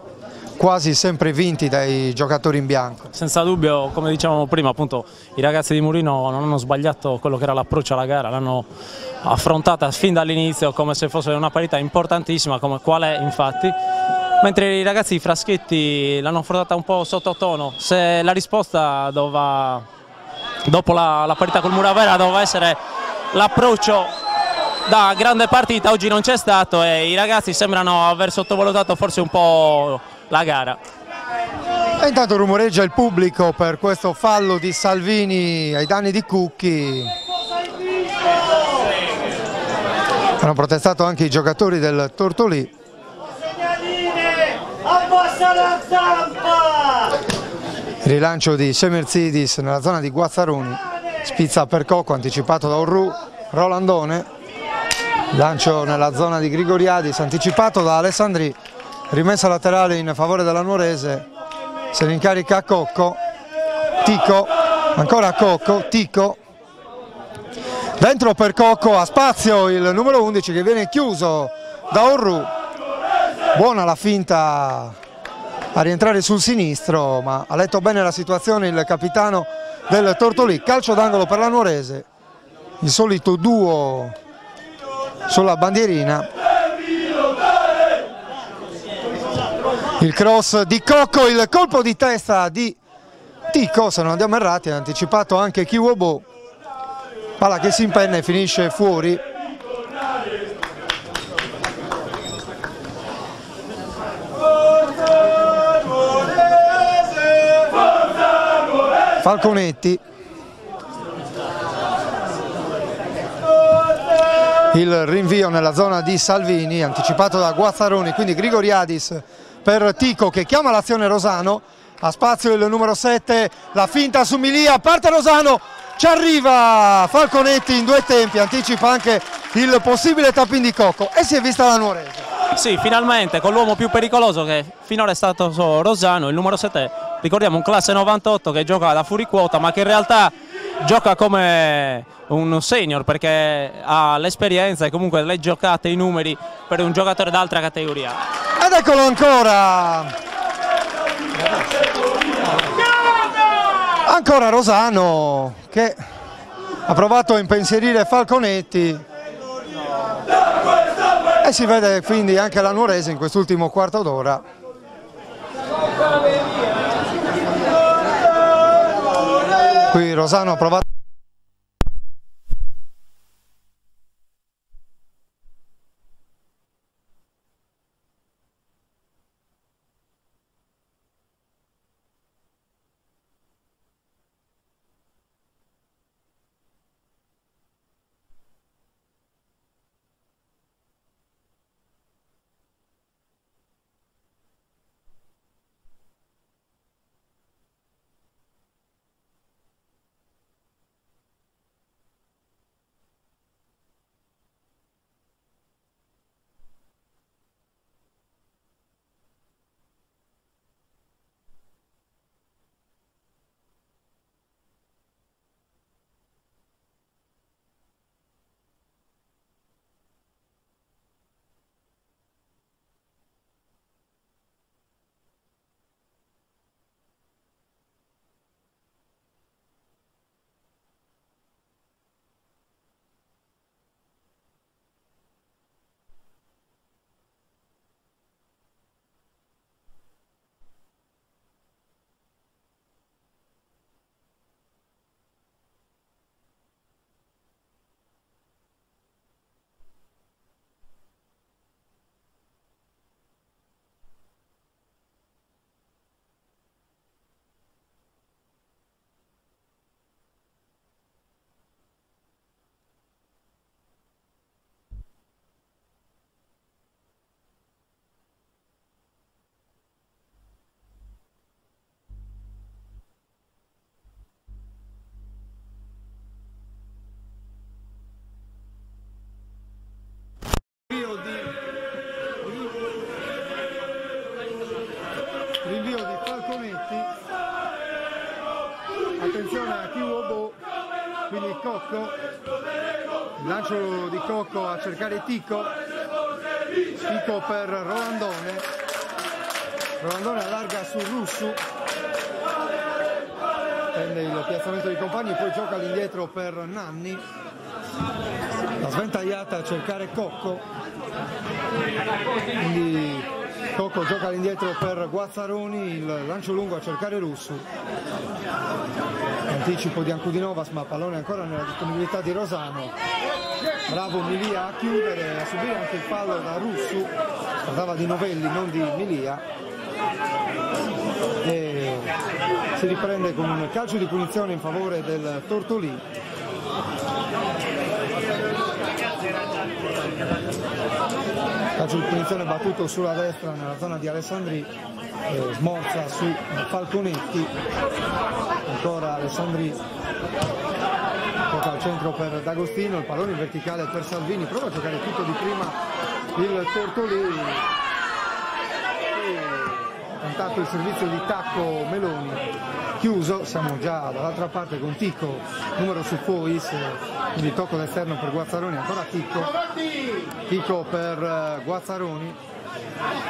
quasi sempre vinti dai giocatori in bianco. Senza dubbio, come dicevamo prima, appunto i ragazzi di Murino non hanno sbagliato quello che era l'approccio alla gara, l'hanno affrontata fin dall'inizio come se fosse una parità importantissima, come qual è infatti, mentre i ragazzi di Fraschetti l'hanno affrontata un po' sottotono. Se la risposta dopo la parità col Muravera doveva essere l'approccio da grande partita, oggi non c'è stato e i ragazzi sembrano aver sottovalutato forse un po' la gara. E intanto rumoreggia il pubblico per questo fallo di Salvini ai danni di Cucchi. Hanno protestato anche i giocatori del Tortolì. Rilancio di Semerzidis nella zona di Guazzaroni, spizza per Cocco, anticipato da Urru, Rolandone, Lancio nella zona di Grigoriadis, anticipato da Alessandri, rimessa laterale in favore della Nuorese, se ne incarica Cocco, Tico, ancora Cocco, Tico, dentro per Cocco, a spazio il numero 11 che viene chiuso da Orru, buona la finta a rientrare sul sinistro, ma ha letto bene la situazione il capitano del Tortolì. Calcio d'angolo per la Nuorese, il solito duo sulla bandierina, il cross di Cocco, il colpo di testa di Tico, se non andiamo errati, ha anticipato anche Kiwobo, palla che si impenna e finisce fuori. Falconetti, il rinvio nella zona di Salvini, anticipato da Guazzaroni, quindi Grigoriadis per Tico che chiama l'azione Rosano, a spazio il numero 7, la finta su Milia, parte Rosano, ci arriva Falconetti in due tempi, anticipa anche il possibile tap-in di Cocco e si è vista la Nuorese. Sì, finalmente con l'uomo più pericoloso che finora è stato Rosano, il numero 7, ricordiamo un classe 98 che gioca da fuori quota ma che in realtà gioca come un senior perché ha l'esperienza e comunque le giocate, i numeri per un giocatore d'altra categoria. Ed eccolo ancora Rosano che ha provato a impensierire Falconetti e si vede quindi anche la Nuorese in quest'ultimo quarto d'ora. Qui Rosano ha provato rinvio di Falconetti, attenzione a Kiwobo, quindi Cocco, il lancio di Cocco a cercare Tico per Rolandone, Rolandone allarga su Russu, prende il piazzamento dei compagni, poi gioca all'indietro per Nanni, la sventagliata a cercare Cocco, quindi Cocco gioca all'indietro per Guazzaroni, il lancio lungo a cercare Russu, anticipo di Ancudinovas ma pallone ancora nella disponibilità di Rosano, bravo Milia a chiudere, a subire anche il fallo da Russu, parlava di Novelli non di Milia, e si riprende con un calcio di punizione in favore del Tortolì. Calcio di punizione battuto sulla destra nella zona di Alessandri, smorza su Falconetti, ancora Alessandri Gioca al centro per D'Agostino, il pallone in verticale per Salvini, prova a giocare tutto di prima il Tortolì. Tentato il servizio di tacco Meloni, chiuso, siamo già dall'altra parte con Ticco, numero su Fois, quindi tocco d'esterno per Guazzaroni, ancora Ticco per Guazzaroni,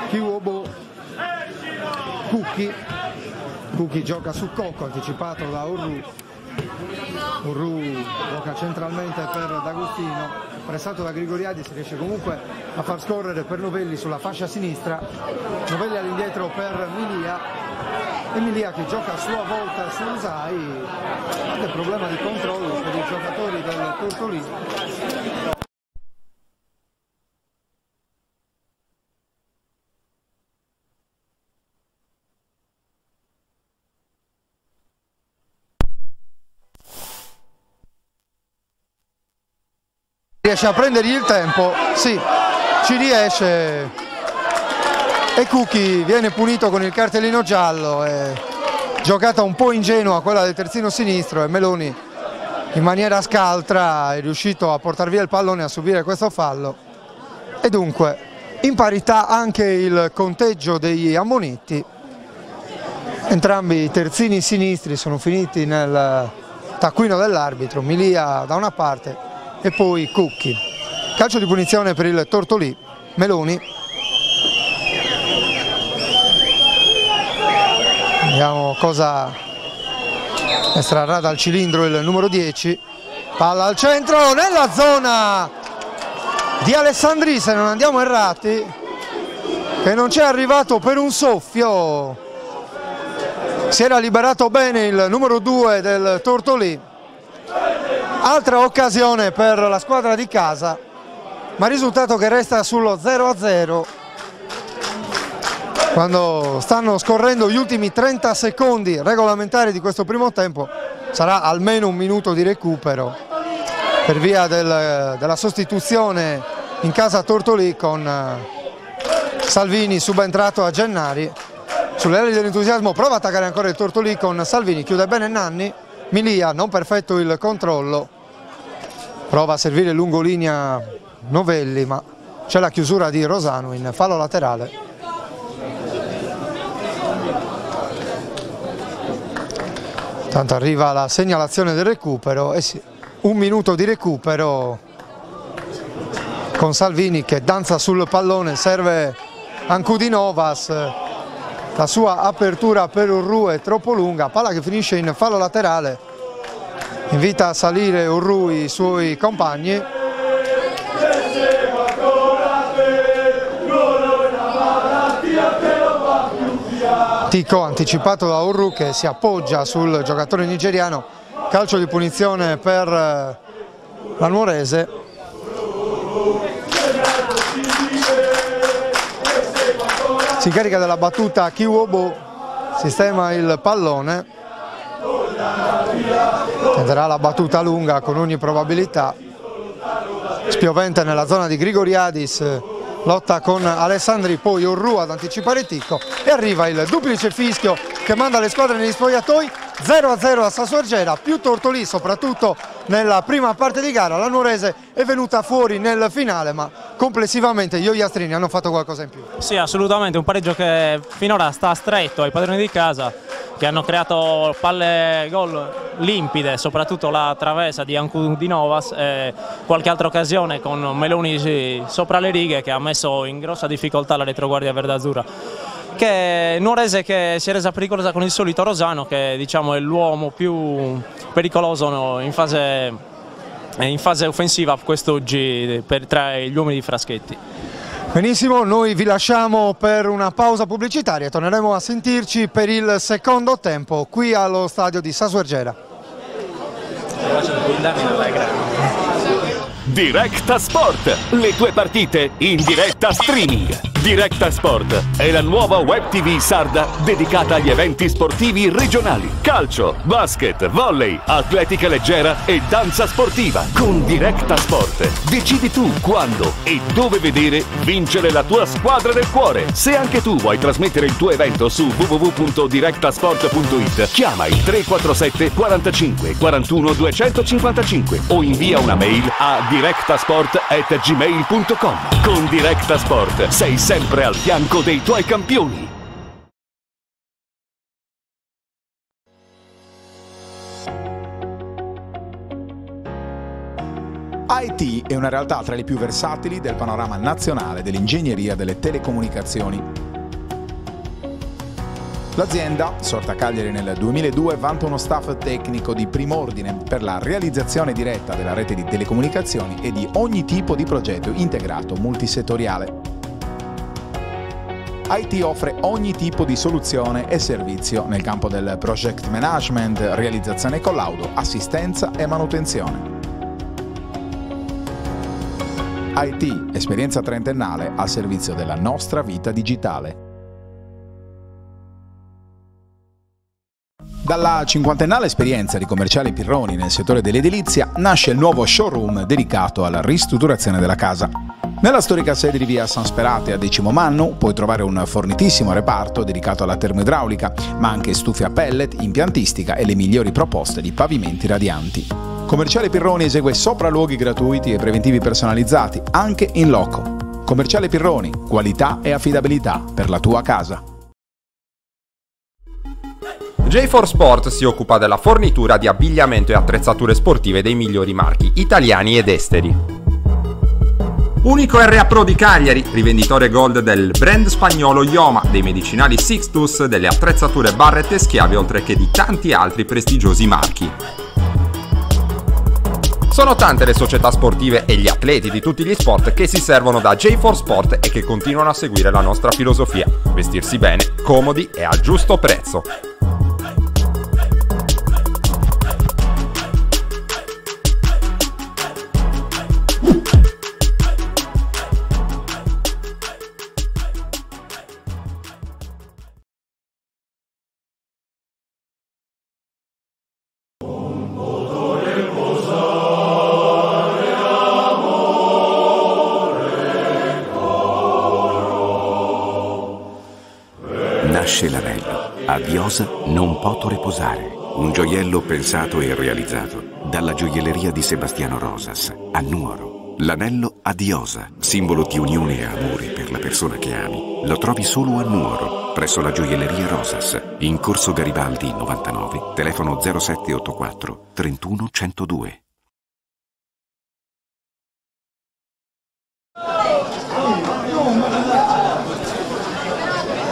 Chiuobo, Cucchi gioca su Cocco, anticipato da Urru gioca centralmente per D'Agostino, pressato da Grigoriadis, riesce comunque a far scorrere per Novelli sulla fascia sinistra, Novelli all'indietro per Milia che gioca a sua volta su Usai, grande problema di controllo per i giocatori del Tortolì. Riesce a prendergli il tempo, sì, ci riesce e Cucchi viene punito con il cartellino giallo, è giocata un po' ingenua quella del terzino sinistro e Meloni in maniera scaltra è riuscito a portare via il pallone, a subire questo fallo e dunque in parità anche il conteggio degli ammoniti. Entrambi i terzini sinistri sono finiti nel taccuino dell'arbitro, Milia da una parte e poi Cucchi. Calcio di punizione per il Tortolì, Meloni. Vediamo cosa estrarrà dal cilindro il numero 10. Palla al centro, nella zona di Alessandri, se non andiamo errati, che non c'è arrivato per un soffio. Si era liberato bene il numero 2 del Tortolì. Altra occasione per la squadra di casa, ma risultato che resta sullo 0-0 quando stanno scorrendo gli ultimi 30 secondi regolamentari di questo primo tempo. Sarà almeno un minuto di recupero per via della sostituzione in casa Tortolì con Salvini subentrato a Gennari. Sulle ali dell'entusiasmo prova a attaccare ancora il Tortolì con Salvini, chiude bene Nanni, Milia non perfetto il controllo. Prova a servire lungolinea Novelli, ma c'è la chiusura di Rosano in fallo laterale. Tanto arriva la segnalazione del recupero, e sì, un minuto di recupero con Salvini che danza sul pallone, serve Ancudinovas, la sua apertura per Urru è troppo lunga, palla che finisce in fallo laterale. Invita a salire Urru i suoi compagni. Ticco anticipato da Urru che si appoggia sul giocatore nigeriano. Calcio di punizione per la Nuorese. Si carica della battuta Chiuobo, sistema il pallone. Tenderà la battuta lunga con ogni probabilità. Spiovente nella zona di Grigoriadis, lotta con Alessandri, poi Urru ad anticipare Ticco e arriva il duplice fischio che manda le squadre negli spogliatoi. 0-0 a Sassuargera, più Tortolì soprattutto nella prima parte di gara. La Nuorese è venuta fuori nel finale, ma complessivamente gli ogliastrini hanno fatto qualcosa in più. Sì, assolutamente, un pareggio che finora sta stretto ai padroni di casa, che hanno creato palle gol limpide, soprattutto la traversa di Ancudinovas e qualche altra occasione con Meloni sopra le righe che ha messo in grossa difficoltà la retroguardia verdazzurra. Che Nuorese che si è resa pericolosa con il solito Rosano, che diciamo è l'uomo più pericoloso in fase offensiva quest'oggi tra gli uomini di Fraschetti. Benissimo, noi vi lasciamo per una pausa pubblicitaria, torneremo a sentirci per il secondo tempo qui allo stadio di Sassuargera. Directa Sport, le tue partite in diretta streaming. Directa Sport è la nuova web TV sarda dedicata agli eventi sportivi regionali. Calcio, basket, volley, atletica leggera e danza sportiva. Con Directa Sport decidi tu quando e dove vedere vincere la tua squadra del cuore. Se anche tu vuoi trasmettere il tuo evento su www.directasport.it, chiama il 347 45 41 255 o invia una mail a directasport@gmail.com. Con Directa Sport sei sempre al fianco dei tuoi campioni. IT è una realtà tra le più versatili del panorama nazionale dell'ingegneria delle telecomunicazioni. L'azienda, sorta a Cagliari nel 2002, vanta uno staff tecnico di prim'ordine per la realizzazione diretta della rete di telecomunicazioni e di ogni tipo di progetto integrato multisettoriale. IT offre ogni tipo di soluzione e servizio nel campo del project management, realizzazione e collaudo, assistenza e manutenzione. IT, esperienza trentennale al servizio della nostra vita digitale. Dalla cinquantennale esperienza di commerciale Pirroni nel settore dell'edilizia nasce il nuovo showroom dedicato alla ristrutturazione della casa. Nella storica sede di via San Sperate a Decimo Mannu puoi trovare un fornitissimo reparto dedicato alla termoidraulica, ma anche stufe a pellet, impiantistica e le migliori proposte di pavimenti radianti. Commerciale Pirroni esegue sopralluoghi gratuiti e preventivi personalizzati, anche in loco. Commerciale Pirroni, qualità e affidabilità per la tua casa. J4 Sport si occupa della fornitura di abbigliamento e attrezzature sportive dei migliori marchi italiani ed esteri. Unico RA Pro di Cagliari, rivenditore gold del brand spagnolo Ioma, dei medicinali Sixtus, delle attrezzature Barrett e Schiavi, oltre che di tanti altri prestigiosi marchi. Sono tante le società sportive e gli atleti di tutti gli sport che si servono da J4 Sport e che continuano a seguire la nostra filosofia: vestirsi bene, comodi e al giusto prezzo. Nasce l'anello. A Diosa non poto riposare. Un gioiello pensato e realizzato dalla gioielleria di Sebastiano Rosas a Nuoro. L'anello a Diosa, simbolo di unione e amore per la persona che ami. Lo trovi solo a Nuoro, presso la gioielleria Rosas, in Corso Garibaldi 99, telefono 0784 31 102.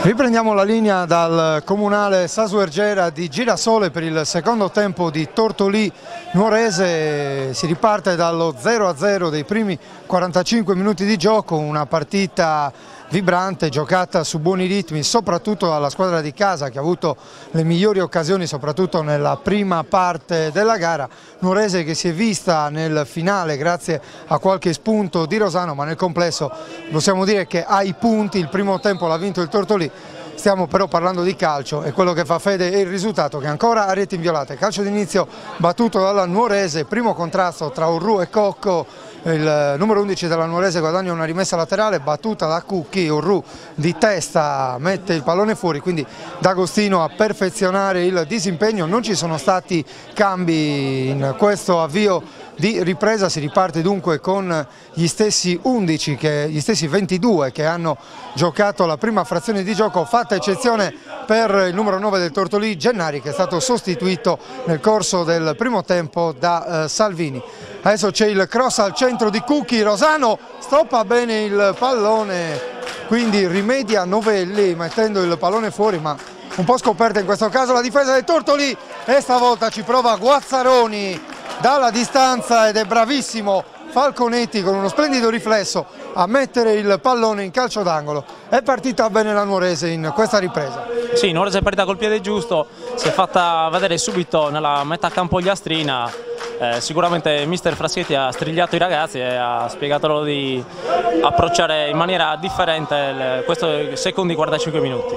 Riprendiamo la linea dal comunale Sasuergera di Girasole per il secondo tempo di Tortolì Nuorese. Si riparte dallo 0-0 dei primi 45 minuti di gioco, una partita vibrante, giocata su buoni ritmi, soprattutto dalla squadra di casa che ha avuto le migliori occasioni soprattutto nella prima parte della gara. Nuorese che si è vista nel finale grazie a qualche spunto di Rosano, ma nel complesso possiamo dire che ai punti il primo tempo l'ha vinto il Tortolì. Stiamo però parlando di calcio e quello che fa fede è il risultato, che ancora a reti inviolate. Calcio d'inizio battuto dalla Nuorese, primo contrasto tra Urru e Cocco. Il numero 11 della Nuorese guadagna una rimessa laterale battuta da Cucchi. Urru di testa mette il pallone fuori, quindi D'Agostino a perfezionare il disimpegno. Non ci sono stati cambi in questo avvio di ripresa, si riparte dunque con gli stessi 11, gli stessi 22 che hanno giocato la prima frazione di gioco, fatta eccezione per il numero 9 del Tortolì, Gennari, che è stato sostituito nel corso del primo tempo da Salvini. Adesso c'è il cross al centro di Cucchi, Rosano stoppa bene il pallone, quindi rimedia Novelli mettendo il pallone fuori, ma un po' scoperta in questo caso la difesa del Tortolì e stavolta ci prova Guazzaroni dalla distanza ed è bravissimo Falconetti con uno splendido riflesso a mettere il pallone in calcio d'angolo. È partita bene la Nuorese in questa ripresa. Sì, Nuorese è partita col piede giusto, si è fatta vedere subito nella metà campo Gliastrina, Sicuramente mister Fraschetti ha strigliato i ragazzi e ha spiegato loro di approcciare in maniera differente questi secondi 45 minuti.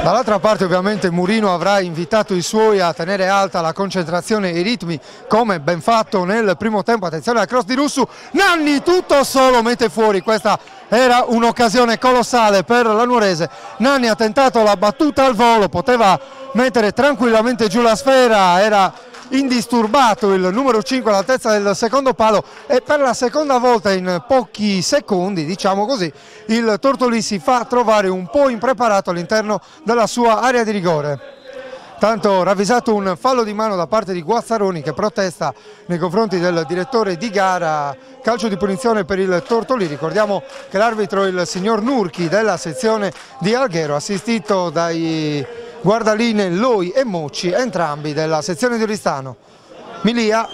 Dall'altra parte ovviamente Murino avrà invitato i suoi a tenere alta la concentrazione e i ritmi come ben fatto nel primo tempo. Attenzione al cross di Russu, Nanni tutto solo mette fuori, questa era un'occasione colossale per la Nuorese. Nanni ha tentato la battuta al volo, poteva mettere tranquillamente giù la sfera, era indisturbato il numero 5 all'altezza del secondo palo e per la seconda volta in pochi secondi, diciamo così, il Tortolì si fa trovare un po' impreparato all'interno della sua area di rigore. Tanto ravvisato un fallo di mano da parte di Guazzaroni che protesta nei confronti del direttore di gara, calcio di punizione per il Tortolì. Ricordiamo che l'arbitro è il signor Nurchi della sezione di Alghero, assistito dai guardaline Loi e Mocci, entrambi della sezione di Oristano. Milia,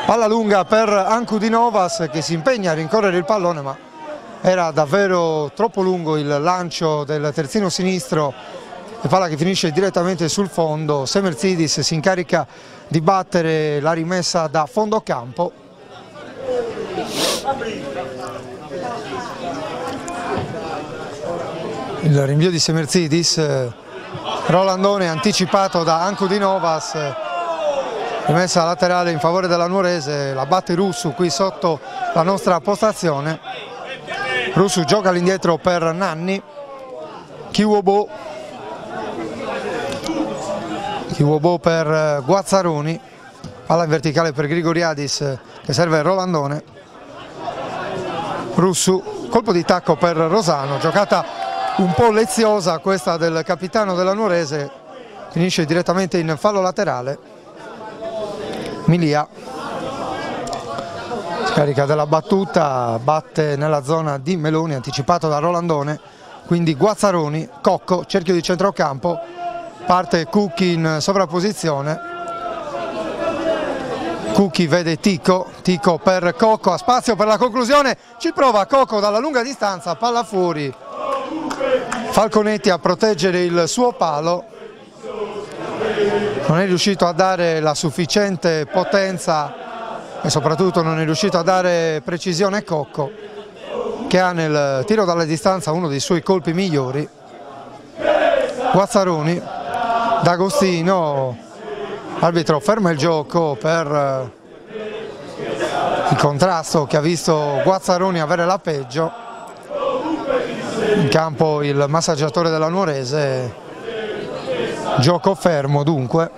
palla lunga per Ancudinovas che si impegna a rincorrere il pallone, ma era davvero troppo lungo il lancio del terzino sinistro e palla che finisce direttamente sul fondo. Semerzidis si incarica di battere la rimessa da fondo campo. Il rinvio di Semerzidis, Rolandone anticipato da Ancudinovas, rimessa laterale in favore della Nuorese, la batte Russu qui sotto la nostra postazione. Russu gioca all'indietro per Nanni, Kiwobo per Guazzaroni, palla in verticale per Grigoriadis che serve Rolandone. Russu, colpo di tacco per Rosano, giocata un po' leziosa questa del capitano della Nuorese, finisce direttamente in fallo laterale. Milia scarica della battuta, batte nella zona di Meloni, anticipato da Rolandone, quindi Guazzaroni, Cocco, cerchio di centrocampo, parte Cucchi in sovrapposizione, Cucchi vede Tico per Cocco, ha spazio per la conclusione, ci prova Cocco dalla lunga distanza, palla fuori. Falconetti a proteggere il suo palo, non è riuscito a dare la sufficiente potenza e soprattutto non è riuscito a dare precisione Cocco, che ha nel tiro dalla distanza uno dei suoi colpi migliori. Guazzaroni, D'Agostino, arbitro ferma il gioco per il contrasto che ha visto Guazzaroni avere la peggio. In campo il massaggiatore della Nuorese, gioco fermo dunque.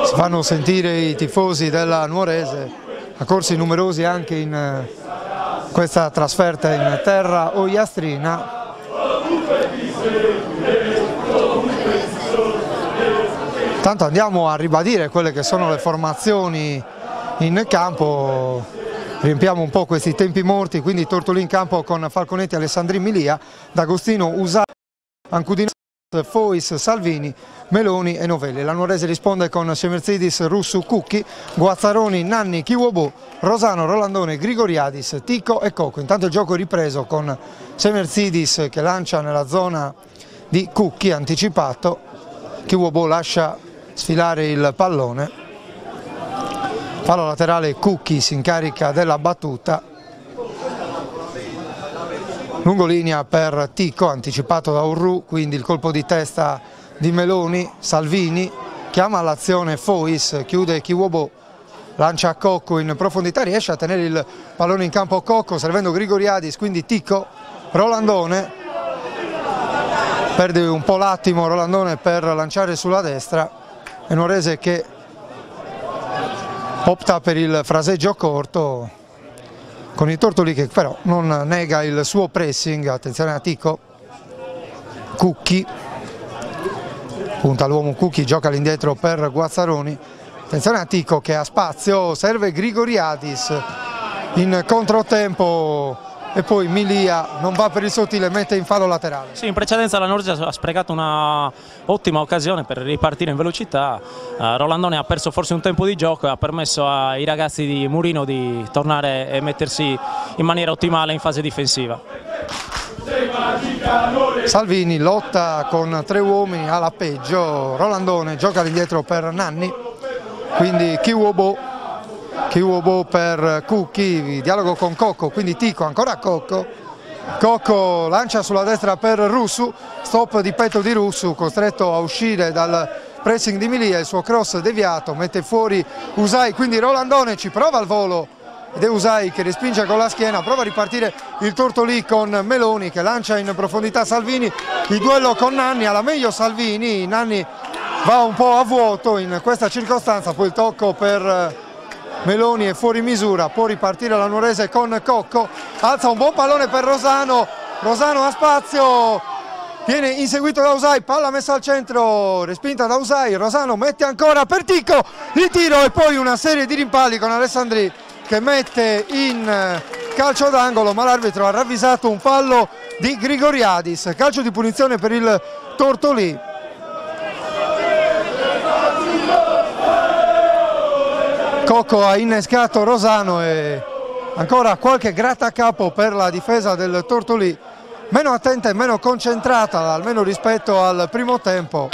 Si fanno sentire i tifosi della Nuorese, accorsi numerosi anche in questa trasferta in terra ogliastrina. Tanto andiamo a ribadire quelle che sono le formazioni in campo. Riempiamo un po' questi tempi morti, quindi Tortolì in campo con Falconetti, Alessandrin, Milia, D'Agostino, Usà, Ancudino, Fois, Salvini, Meloni e Novelli. La Nuorese risponde con Semerzidis, Russu, Cucchi, Guazzaroni, Nanni, Kiwobo, Rosano, Rolandone, Grigoriadis, Tico e Cocco. Intanto il gioco è ripreso con Semerzidis che lancia nella zona di Cucchi, anticipato, Kiwobo lascia sfilare il pallone. Fallo laterale, Cucchi si incarica della battuta, lungolinea per Tico, anticipato da Urru, quindi il colpo di testa di Meloni. Salvini chiama all'azione Fois, chiude Kiwobo, lancia a Cocco in profondità, riesce a tenere il pallone in campo Cocco servendo Grigoriadis, quindi Tico, Rolandone, perde un po' l'attimo Rolandone per lanciare sulla destra, e Nuorese che opta per il fraseggio corto con il Tortolì che però non nega il suo pressing. Attenzione a Tico, Cucchi, punta l'uomo Cucchi, gioca all'indietro per Guazzaroni. Attenzione a Tico che ha spazio, serve Grigoriadis in controtempo e poi Milia non va per il sottile, mette in fallo laterale. Sì, in precedenza la Nuorese ha sprecato una ottima occasione per ripartire in velocità. Rolandone ha perso forse un tempo di gioco e ha permesso ai ragazzi di Murino di tornare e mettersi in maniera ottimale in fase difensiva. Salvini lotta con tre uomini alla peggio, Rolandone gioca all'indietro per Nanni, quindi Kiwobo per Cucchi, dialogo con Cocco, quindi Tico, ancora Cocco lancia sulla destra per Russu, stop di petto di Russu, costretto a uscire dal pressing di Milia, il suo cross deviato, mette fuori Usai, quindi Rolandone ci prova al volo ed è Usai che respinge con la schiena, prova a ripartire il Tortolì con Meloni che lancia in profondità Salvini, il duello con Nanni, alla meglio Salvini, Nanni va un po' a vuoto in questa circostanza, poi il tocco per Meloni è fuori misura, può ripartire la Nuorese con Cocco, alza un buon pallone per Rosano, Rosano ha spazio, viene inseguito da Usai, palla messa al centro, respinta da Usai, Rosano mette ancora per Tico, il tiro e poi una serie di rimpalli con Alessandri che mette in calcio d'angolo, ma l'arbitro ha ravvisato un fallo di Grigoriadis, calcio di punizione per il Tortolì. Cocco ha innescato Rosano e ancora qualche grattacapo per la difesa del Tortolì, meno attenta e meno concentrata almeno rispetto al primo tempo.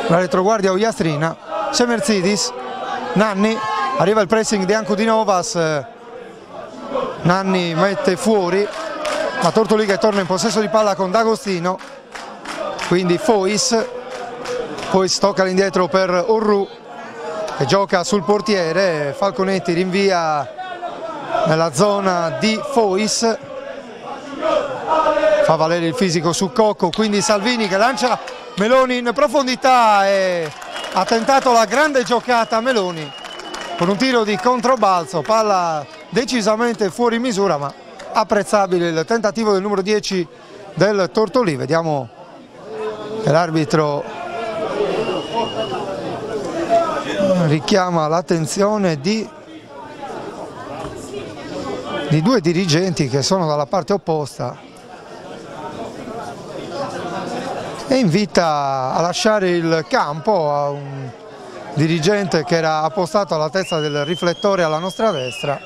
La retroguardia Ogliastrina, Semerzidis, Nanni, arriva il pressing di Ancudinovas, Nanni mette fuori, la Tortolì che torna in possesso di palla con D'Agostino, quindi Fois tocca all'indietro per Orru che gioca sul portiere, Falconetti rinvia nella zona di Fois, fa valere il fisico su Cocco, quindi Salvini che lancia Meloni in profondità e ha tentato la grande giocata Meloni con un tiro di controbalzo, palla decisamente fuori misura ma apprezzabile il tentativo del numero 10 del Tortolì. Vediamo che l'arbitro richiama l'attenzione di due dirigenti che sono dalla parte opposta e invita a lasciare il campo a un dirigente che era appostato all'altezza del riflettore alla nostra destra.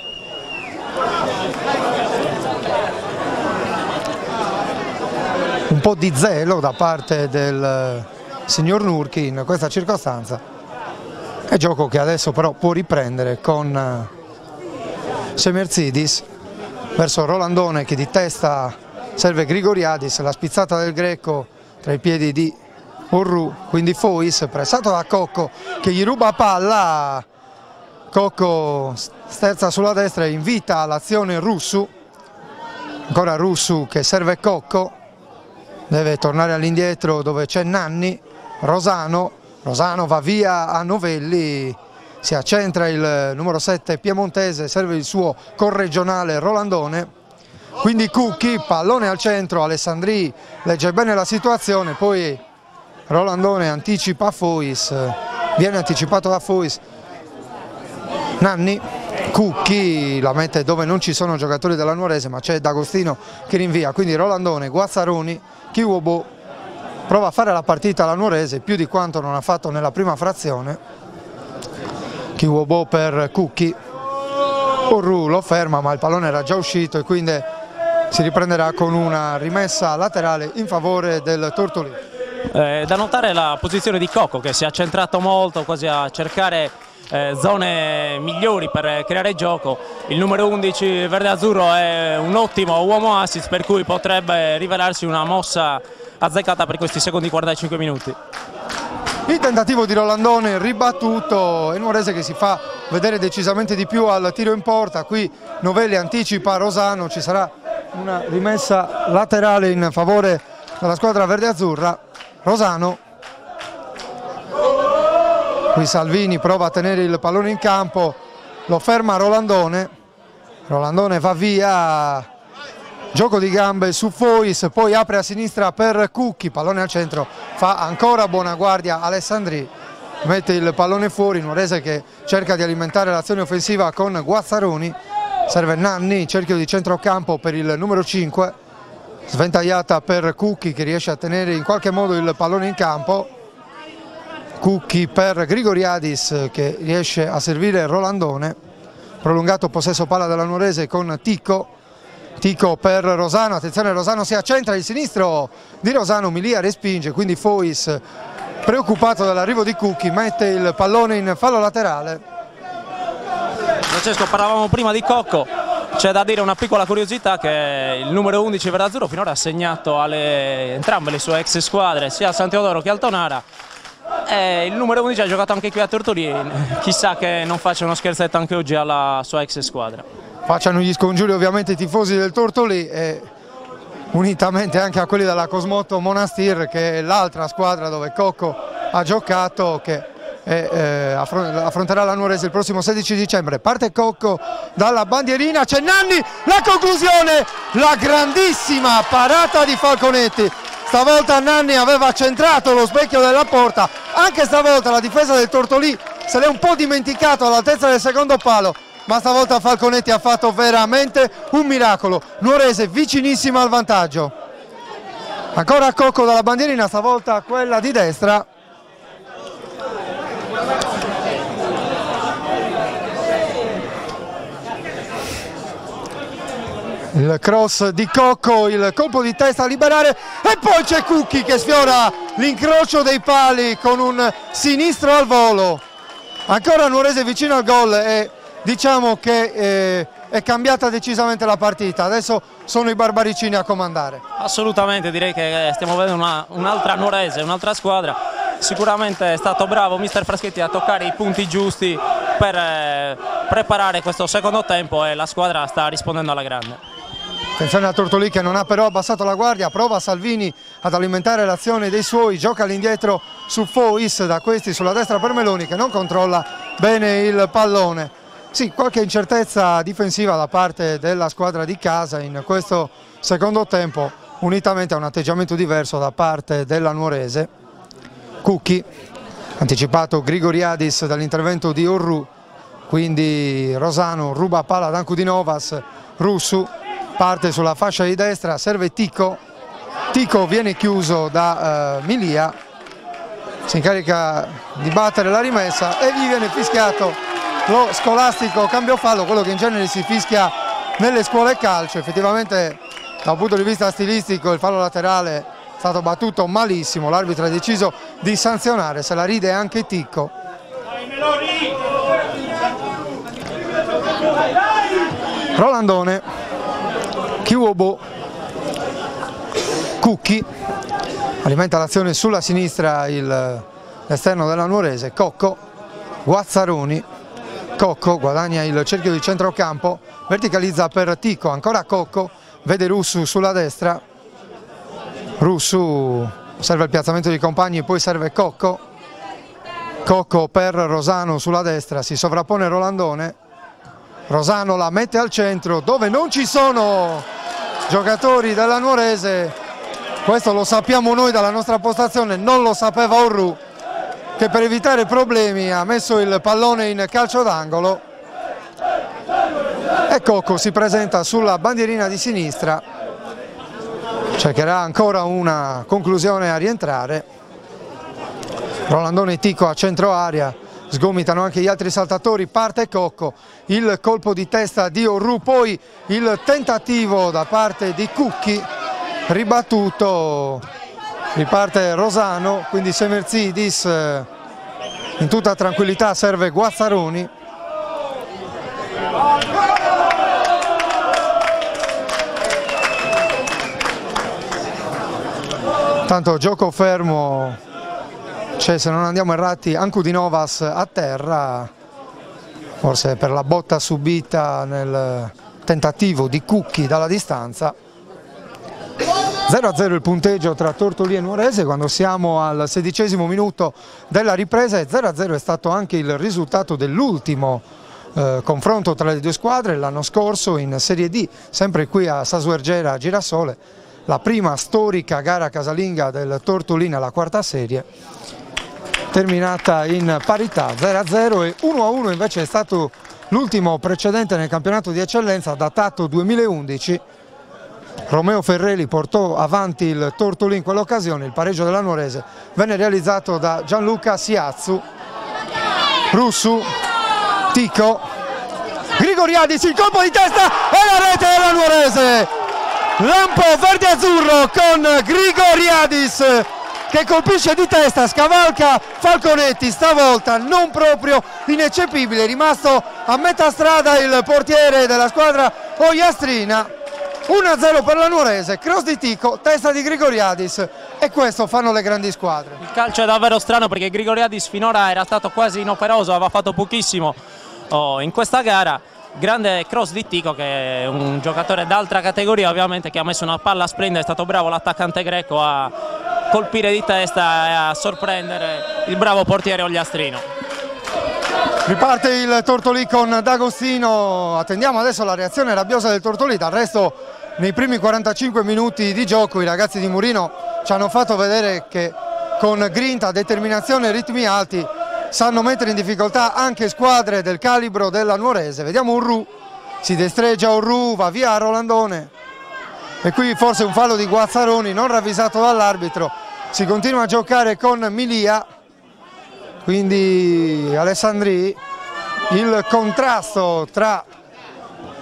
Un po' di zelo da parte del signor Nurchi in questa circostanza. È gioco che adesso però può riprendere con Semerzidis verso Rolandone che di testa serve Grigoriadis, la spizzata del Greco tra i piedi di Orru, quindi Fois pressato da Cocco che gli ruba palla, Cocco sterza sulla destra e invita all'azione Russu, ancora Russu che serve Cocco, deve tornare all'indietro dove c'è Nanni, Rosano va via a Novelli, si accentra il numero 7 piemontese, serve il suo corregionale Rolandone, quindi Cucchi, pallone al centro, Alessandri legge bene la situazione, poi Rolandone anticipa Fois, viene anticipato da Fois, Nanni, Cucchi la mette dove non ci sono giocatori della Nuorese ma c'è D'Agostino che rinvia, quindi Rolandone, Guazzaroni, Kiwobo prova a fare la partita alla Nuorese più di quanto non ha fatto nella prima frazione, Kiwobo per Cucchi, Orru lo ferma ma il pallone era già uscito e quindi si riprenderà con una rimessa laterale in favore del Tortolì. Da notare la posizione di Cocco che si è accentrato molto, quasi a cercare zone migliori per creare gioco. Il numero 11 verde-azzurro è un ottimo uomo assist, per cui potrebbe rivelarsi una mossa azzeccata per questi secondi 45 minuti. Il tentativo di Rolandone ribattuto, il Nuorese che si fa vedere decisamente di più al tiro in porta, qui Novelli anticipa Rosano, ci sarà una rimessa laterale in favore della squadra verde-azzurra. Rosano, qui Salvini prova a tenere il pallone in campo, lo ferma Rolandone, Rolandone va via, gioco di gambe su Fois, poi apre a sinistra per Cucchi, pallone al centro, fa ancora buona guardia Alessandri, mette il pallone fuori, Nuorese che cerca di alimentare l'azione offensiva con Guazzaroni, serve Nanni, cerchio di centrocampo per il numero 5, sventagliata per Cucchi che riesce a tenere in qualche modo il pallone in campo, Cucchi per Grigoriadis che riesce a servire Rolandone, prolungato possesso palla della Nuorese con Tico per Rosano, attenzione Rosano si accentra, il sinistro di Rosano, Milia respinge, quindi Fois preoccupato dall'arrivo di Cucchi, mette il pallone in fallo laterale. Francesco, parlavamo prima di Cocco, c'è da dire una piccola curiosità che il numero 11 Verdazzurro finora ha segnato entrambe le sue ex squadre, sia a San Teodoro che al Tonara, e il numero 11 ha giocato anche qui a Tortolì, chissà che non faccia uno scherzetto anche oggi alla sua ex squadra. Facciano gli scongiuri ovviamente i tifosi del Tortolì e unitamente anche a quelli della Cosmotto Monastir, che è l'altra squadra dove Cocco ha giocato, che affronterà la Nuorese il prossimo 16 dicembre. Parte Cocco dalla bandierina, c'è Nanni, la conclusione, la grandissima parata di Falconetti. Stavolta Nanni aveva centrato lo specchio della porta, anche stavolta la difesa del Tortolì se l'è un po' dimenticato all'altezza del secondo palo, ma stavolta Falconetti ha fatto veramente un miracolo. Nuorese vicinissima al vantaggio. Ancora Cocco dalla bandierina, stavolta quella di destra. Il cross di Cocco, il colpo di testa a liberare e poi c'è Cucchi che sfiora l'incrocio dei pali con un sinistro al volo. Ancora Nuorese vicino al gol e diciamo che è cambiata decisamente la partita, adesso sono i Barbaricini a comandare. Assolutamente, direi che stiamo vedendo un'altra Nuorese, un'altra squadra. Sicuramente è stato bravo mister Fraschetti a toccare i punti giusti per preparare questo secondo tempo e la squadra sta rispondendo alla grande. Attenzione a Tortolì che non ha però abbassato la guardia, prova Salvini ad alimentare l'azione dei suoi, gioca all'indietro su Fois, da questi sulla destra per Meloni che non controlla bene il pallone. Sì, qualche incertezza difensiva da parte della squadra di casa in questo secondo tempo, unitamente a un atteggiamento diverso da parte della Nuorese. Cucchi, anticipato Grigoriadis dall'intervento di Orru, quindi Rosano ruba palla ad Ancudinovas, Russu parte sulla fascia di destra, serve Tico, Tico viene chiuso da Milia, si incarica di battere la rimessa e gli viene fischiato lo scolastico cambio fallo, quello che in genere si fischia nelle scuole calcio. Effettivamente dal punto di vista stilistico il fallo laterale è stato battuto malissimo, l'arbitro ha deciso di sanzionare, se la ride anche Ticco. Rolandone, Chiuobo, Cucchi, alimenta l'azione sulla sinistra l'esterno della Nuorese, Cocco, Guazzaroni, Cocco guadagna il cerchio di centrocampo, verticalizza per Ticco, ancora Cocco, vede Russu sulla destra, Russu serve il piazzamento dei compagni, poi serve Cocco, Cocco per Rosano sulla destra, si sovrappone Rolandone, Rosano la mette al centro dove non ci sono giocatori della Nuorese, questo lo sappiamo noi dalla nostra postazione, non lo sapeva Orru che per evitare problemi ha messo il pallone in calcio d'angolo e Cocco si presenta sulla bandierina di sinistra, cercherà ancora una conclusione a rientrare. Rolandone e Ticco a centro area, sgomitano anche gli altri saltatori, parte Cocco, il colpo di testa di Orru, poi il tentativo da parte di Cucchi, ribattuto, riparte Rosano, quindi Semerzidis in tutta tranquillità serve Guazzaroni. Tanto gioco fermo c'è, se non andiamo errati, Ancudinovas a terra, forse per la botta subita nel tentativo di Cucchi dalla distanza. 0-0 il punteggio tra Tortolì e Nuorese quando siamo al 16° minuto della ripresa e 0-0 è stato anche il risultato dell'ultimo confronto tra le due squadre l'anno scorso in Serie D, sempre qui a Sasuergera a Girasole, la prima storica gara casalinga del Tortolì nella quarta serie, terminata in parità 0-0 e 1-1 invece è stato l'ultimo precedente nel campionato di eccellenza datato 2011. Romeo Ferrelli portò avanti il Tortolì in quell'occasione, il pareggio della Nuorese venne realizzato da Gianluca Siazzu. Russu, Ticco, Grigoriadis, il colpo di testa e la rete della Nuorese. Lampo verde-azzurro con Grigoriadis che colpisce di testa, scavalca Falconetti, stavolta non proprio ineccepibile, rimasto a metà strada il portiere della squadra ogliastrina. 1-0 per la Nuorese, cross di Tico, testa di Grigoriadis, e questo fanno le grandi squadre. Il calcio è davvero strano perché Grigoriadis finora era stato quasi inoperoso, aveva fatto pochissimo in questa gara. Grande cross di Tico, che è un giocatore d'altra categoria ovviamente, che ha messo una palla splendida, è stato bravo l'attaccante greco a colpire di testa e a sorprendere il bravo portiere ogliastrino. Riparte il Tortolì con D'Agostino, attendiamo adesso la reazione rabbiosa del Tortolì. Dal resto nei primi 45 minuti di gioco i ragazzi di Murino ci hanno fatto vedere che con grinta, determinazione e ritmi alti sanno mettere in difficoltà anche squadre del calibro della Nuorese. Vediamo Urru, si destreggia Urru, va via a Rolandone, e qui forse un fallo di Guazzaroni non ravvisato dall'arbitro. Si continua a giocare con Milia, quindi Alessandri. Il contrasto tra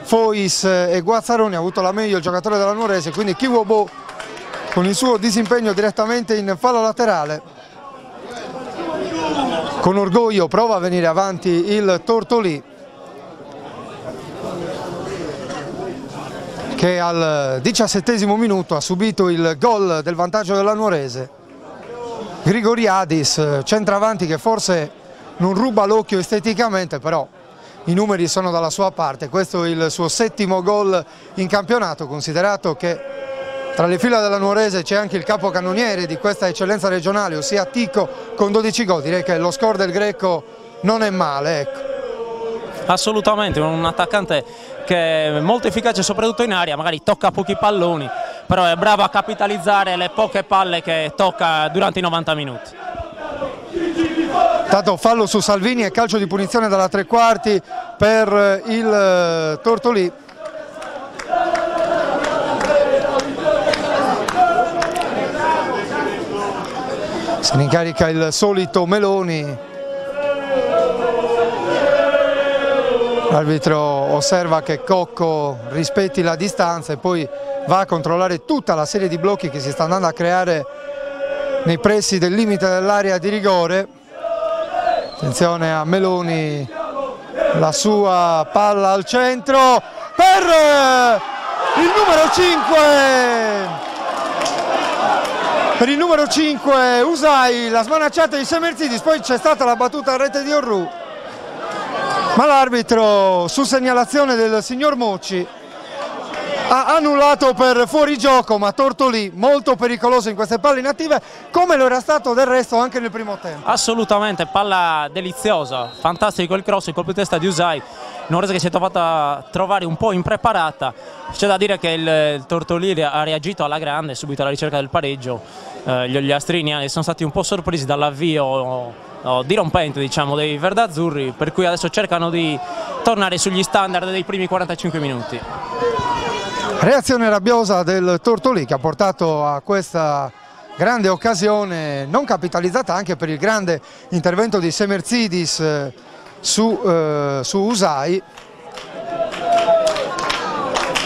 Fois e Guazzaroni ha avuto la meglio il giocatore della Nuorese, quindi Kiwobo con il suo disimpegno direttamente in fallo laterale. Con orgoglio prova a venire avanti il Tortolì, che al 17° minuto ha subito il gol del vantaggio della Nuorese. Grigoriadis, centravanti che forse non ruba l'occhio esteticamente, però i numeri sono dalla sua parte. Questo è il suo 7° gol in campionato, considerato che tra le fila della Nuorese c'è anche il capocannoniere di questa eccellenza regionale, ossia Tico, con 12 gol. Direi che lo score del greco non è male, ecco. Assolutamente, un attaccante che è molto efficace soprattutto in aria, magari tocca pochi palloni, però è bravo a capitalizzare le poche palle che tocca durante i 90 minuti. Tanto fallo su Salvini e calcio di punizione dalla tre quarti per il Tortolì. Se ne incarica il solito Meloni. L'arbitro osserva che Cocco rispetti la distanza e poi va a controllare tutta la serie di blocchi che si sta andando a creare nei pressi del limite dell'area di rigore. Attenzione a Meloni, la sua palla al centro per il numero 5. Per il numero 5 Usai, la smanacciata di Semerzidis, poi c'è stata la battuta a rete di Orru, ma l'arbitro, su segnalazione del signor Mocci, ha annullato per fuorigioco, ma Tortolì molto pericoloso in queste palle inattive, come lo era stato del resto anche nel primo tempo. Assolutamente, palla deliziosa, fantastico il cross, il colpo di testa di Usai, Nuorese che si è trovata a trovare un po' impreparata. C'è da dire che il Tortolì ha reagito alla grande subito alla ricerca del pareggio. Gli ogliastrini sono stati un po' sorpresi dall'avvio dirompente, diciamo, dei verdazzurri, per cui adesso cercano di tornare sugli standard dei primi 45 minuti. Reazione rabbiosa del Tortolì che ha portato a questa grande occasione non capitalizzata anche per il grande intervento di Semerzidis su Usai.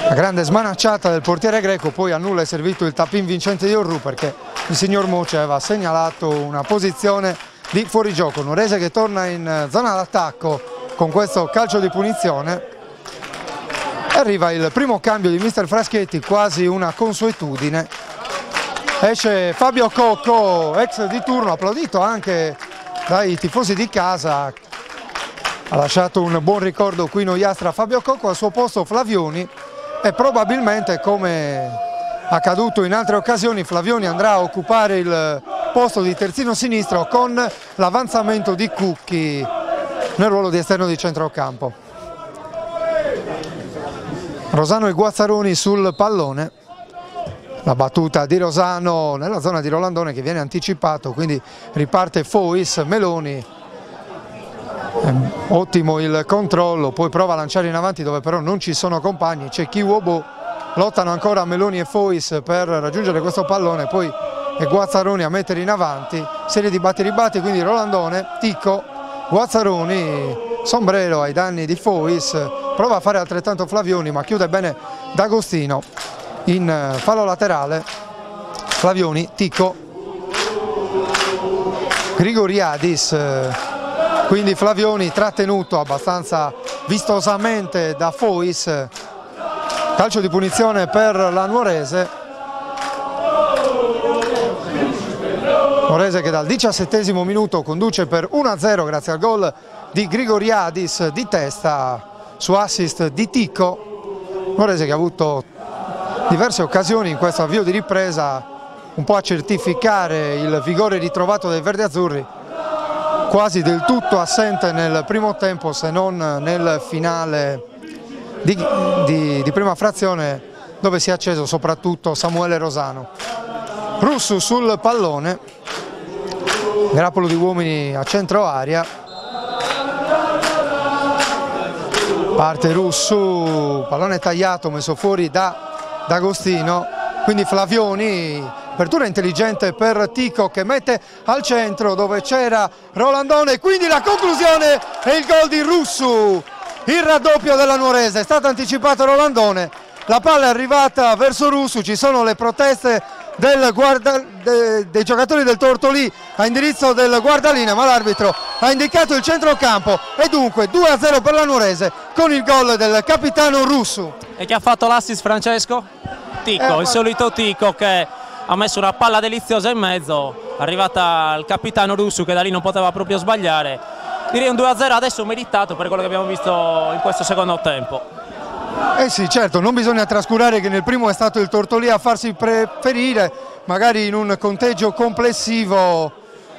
La grande smanacciata del portiere greco, poi a nulla è servito il tap-in vincente di Orru perché il signor Moce aveva segnalato una posizione di fuorigioco. Nuorese che torna in zona d'attacco con questo calcio di punizione. Arriva il primo cambio di mister Fraschetti, quasi una consuetudine. Esce Fabio Cocco, ex di turno, applaudito anche dai tifosi di casa. Ha lasciato un buon ricordo qui in Ogliastra Fabio Cocco, al suo posto Flavioni, e probabilmente, come accaduto in altre occasioni, Flavioni andrà a occupare il posto di terzino sinistro con l'avanzamento di Cucchi nel ruolo di esterno di centrocampo. Rosano e Guazzaroni sul pallone, la battuta di Rosano nella zona di Rolandone che viene anticipato, quindi riparte Fois, Meloni, ottimo il controllo, poi prova a lanciare in avanti dove però non ci sono compagni, c'è Kiwobo, lottano ancora Meloni e Fois per raggiungere questo pallone, poi è Guazzaroni a mettere in avanti, serie di batti-ribatti, quindi Rolandone, Tico, Guazzaroni, sombrero ai danni di Fois, prova a fare altrettanto Flavioni ma chiude bene D'Agostino in fallo laterale. Flavioni, Tico, Grigoriadis, quindi Flavioni trattenuto abbastanza vistosamente da Fois. Calcio di punizione per la Nuorese. Nuorese che dal 17° minuto conduce per 1-0 grazie al gol di Grigoriadis di testa su assist di Ticco. Nuorese che ha avuto diverse occasioni in questo avvio di ripresa un po' a certificare il vigore ritrovato dai verdiazzurri, quasi del tutto assente nel primo tempo, se non nel finale di prima frazione, dove si è acceso soprattutto Samuele Rosano. Russu sul pallone, grappolo di uomini a centro area, parte Russu, pallone tagliato, messo fuori da D'Agostino, quindi Flavioni, apertura intelligente per Ticco che mette al centro dove c'era Rolandone, quindi la conclusione e il gol di Russu, il raddoppio della Nuorese. È stato anticipato Rolandone, la palla è arrivata verso Russu, ci sono le proteste dei giocatori del Tortolì a indirizzo del guardalinea, ma l'arbitro ha indicato il centrocampo e dunque 2-0 per la Nuorese con il gol del capitano Russu. E chi ha fatto l'assist, Francesco? Ticco, il solito Ticco che ha messo una palla deliziosa in mezzo, arrivata al capitano Russu che da lì non poteva proprio sbagliare. Direi un 2-0 adesso meritato per quello che abbiamo visto in questo secondo tempo. Eh sì, certo, non bisogna trascurare che nel primo è stato il Tortolì a farsi preferire, magari in un conteggio complessivo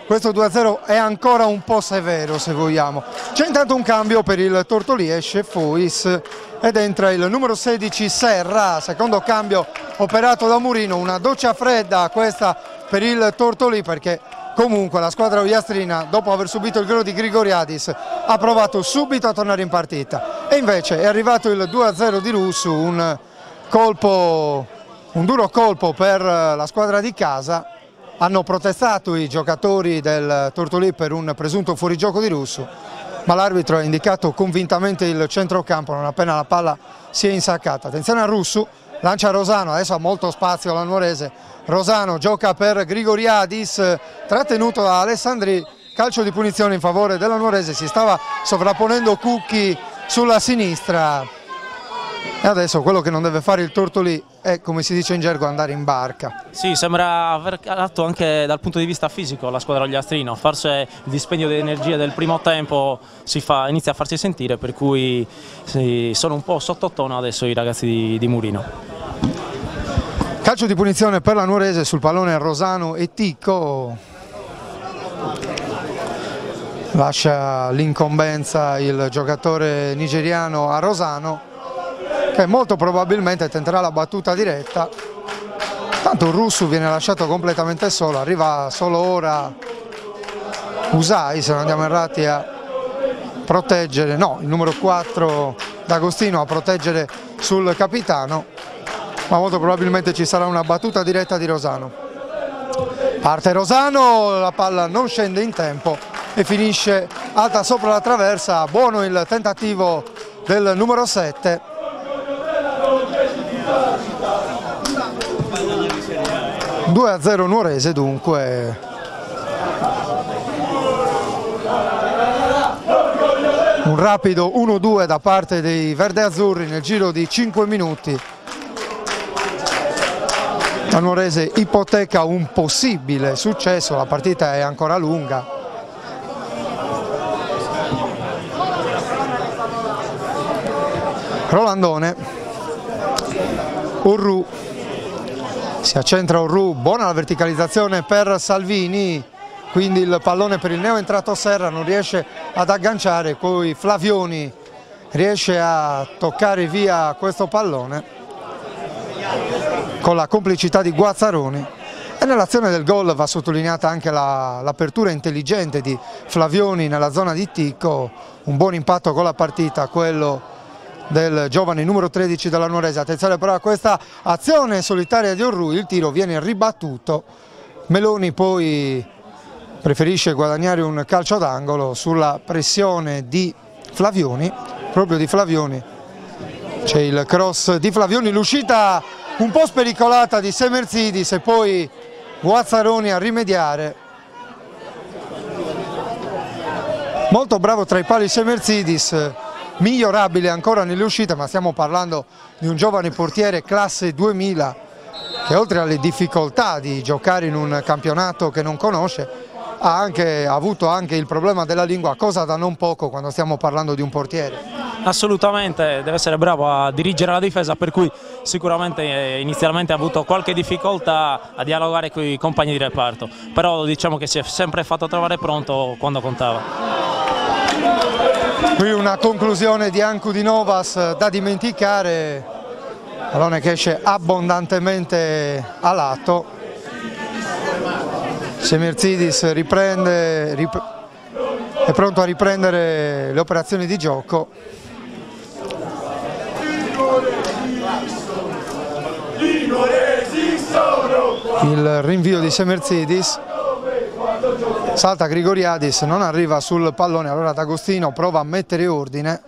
questo 2-0 è ancora un po' severo se vogliamo. C'è intanto un cambio per il Tortolì, esce Fois ed entra il numero 16 Serra, secondo cambio operato da Murino, una doccia fredda questa per il Tortolì perché comunque la squadra ogliastrina dopo aver subito il gol di Grigoriadis ha provato subito a tornare in partita e invece è arrivato il 2-0 di Russu, un duro colpo per la squadra di casa. Hanno protestato i giocatori del Tortolì per un presunto fuorigioco di Russu, ma l'arbitro ha indicato convintamente il centrocampo non appena la palla si è insaccata. Attenzione a Russu, lancia Rosano, adesso ha molto spazio la Nuorese, Rosano gioca per Grigoriadis, trattenuto da Alessandri, calcio di punizione in favore della Nuorese, si stava sovrapponendo Cucchi sulla sinistra e adesso quello che non deve fare il Tortolì è, come si dice in gergo, andare in barca. Sì, sembra aver calato anche dal punto di vista fisico la squadra ogliastrina, forse il dispendio di energie del primo tempo inizia a farsi sentire, per cui sono un po' sottotono adesso i ragazzi di Murino. Calcio di punizione per la Nuorese, sul pallone Rosano e Ticco, lascia l'incombenza il giocatore nigeriano a Rosano che molto probabilmente tenterà la battuta diretta. Tanto Russu viene lasciato completamente solo, arriva solo ora Usai, se non andiamo errati, a proteggere, no, il numero 4 D'Agostino a proteggere sul capitano, ma molto probabilmente ci sarà una battuta diretta di Rosano. Parte Rosano, la palla non scende in tempo e finisce alta sopra la traversa. Buono il tentativo del numero 7. 2-0 Nuorese dunque. Un rapido 1-2 da parte dei verdeazzurri nel giro di 5 minuti. La Nuorese ipoteca un possibile successo, la partita è ancora lunga. Rolandone, Urru, si accentra Urru, buona la verticalizzazione per Salvini, quindi il pallone per il neo entrato Serra non riesce ad agganciare, poi Flavioni riesce a toccare via questo pallone con la complicità di Guazzaroni. E nell'azione del gol va sottolineata anche l'apertura intelligente di Flavioni nella zona di Ticco, un buon impatto con la partita quello del giovane numero 13 della Nuorese. Attenzione però a questa azione solitaria di Urru, il tiro viene ribattuto, Meloni poi preferisce guadagnare un calcio d'angolo sulla pressione di Flavioni, proprio di Flavioni. C'è il cross di Flavioni, l'uscita un po' spericolata di Semerzidis e poi Guazzaroni a rimediare. Molto bravo tra i pali Semerzidis, migliorabile ancora nelle uscite, ma stiamo parlando di un giovane portiere classe 2000 che oltre alle difficoltà di giocare in un campionato che non conosce ha avuto anche il problema della lingua, cosa da non poco quando stiamo parlando di un portiere. Assolutamente, deve essere bravo a dirigere la difesa, per cui sicuramente inizialmente ha avuto qualche difficoltà a dialogare con i compagni di reparto, però diciamo che si è sempre fatto trovare pronto quando contava. Qui una conclusione di Ancu di Novas da dimenticare, pallone che esce abbondantemente a lato. Semerzidis è pronto a riprendere le operazioni di gioco. Il rinvio di Semerzidis, salta Grigoriadis, non arriva sul pallone, allora D'Agostino prova a mettere ordine,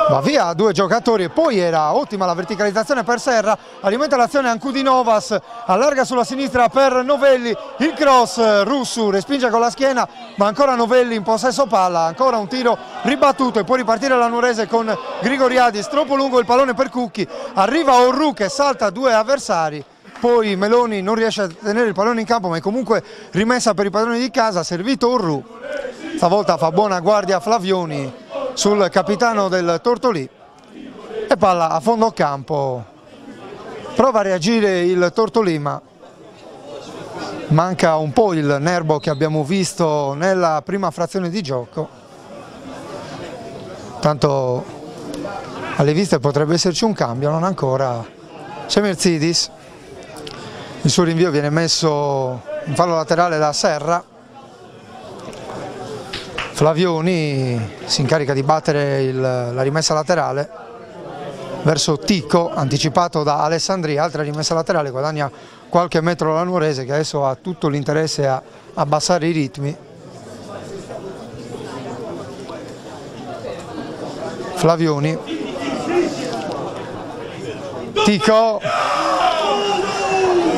va via 2 giocatori e poi era ottima la verticalizzazione per Serra, alimenta l'azione Ancu di Novas, allarga sulla sinistra per Novelli, il cross, Russu respinge con la schiena, ma ancora Novelli in possesso palla, ancora un tiro ribattuto e può ripartire la Nuorese con Grigoriadis, troppo lungo il pallone per Cucchi, arriva Orru che salta 2 avversari. Poi Meloni non riesce a tenere il pallone in campo, ma è comunque rimessa per i padroni di casa, servito Orru. Stavolta fa buona guardia Flavioni sul capitano del Tortolì e palla a fondo campo. Prova a reagire il Tortolì, ma manca un po' il nervo che abbiamo visto nella prima frazione di gioco. Tanto alle viste potrebbe esserci un cambio, non ancora. Semerzidis. Il suo rinvio viene messo in fallo laterale da Serra. Flavioni si incarica di battere la rimessa laterale verso Tico, anticipato da Alessandria, altra rimessa laterale, guadagna qualche metro la Nuorese che adesso ha tutto l'interesse a abbassare i ritmi. Flavioni, Tico.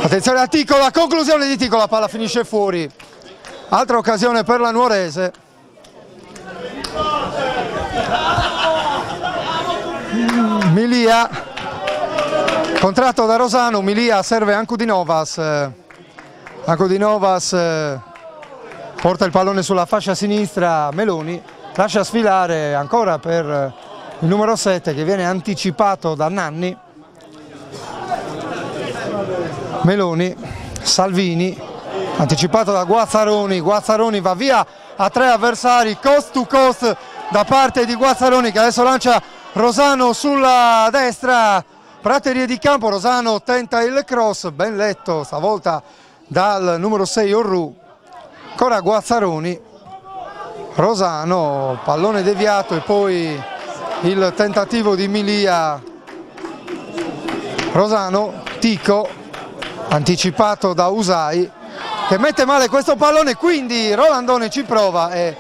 Attenzione a Tico, la conclusione di Tico, la palla finisce fuori. Altra occasione per la Nuorese. Milia, contratto da Rosano, Milia serve Ancu di Novas. Ancu di Novas porta il pallone sulla fascia sinistra, Meloni lascia sfilare ancora per il numero 7 che viene anticipato da Nanni. Meloni, Salvini, anticipato da Guazzaroni, Guazzaroni va via a 3 avversari, coast to coast da parte di Guazzaroni che adesso lancia Rosano sulla destra, praterie di campo, Rosano tenta il cross, ben letto stavolta dal numero 6 Orru, ancora Guazzaroni, Rosano, pallone deviato e poi il tentativo di Milia, Rosano, Tico, anticipato da Usai che mette male questo pallone, quindi Rolandone ci prova e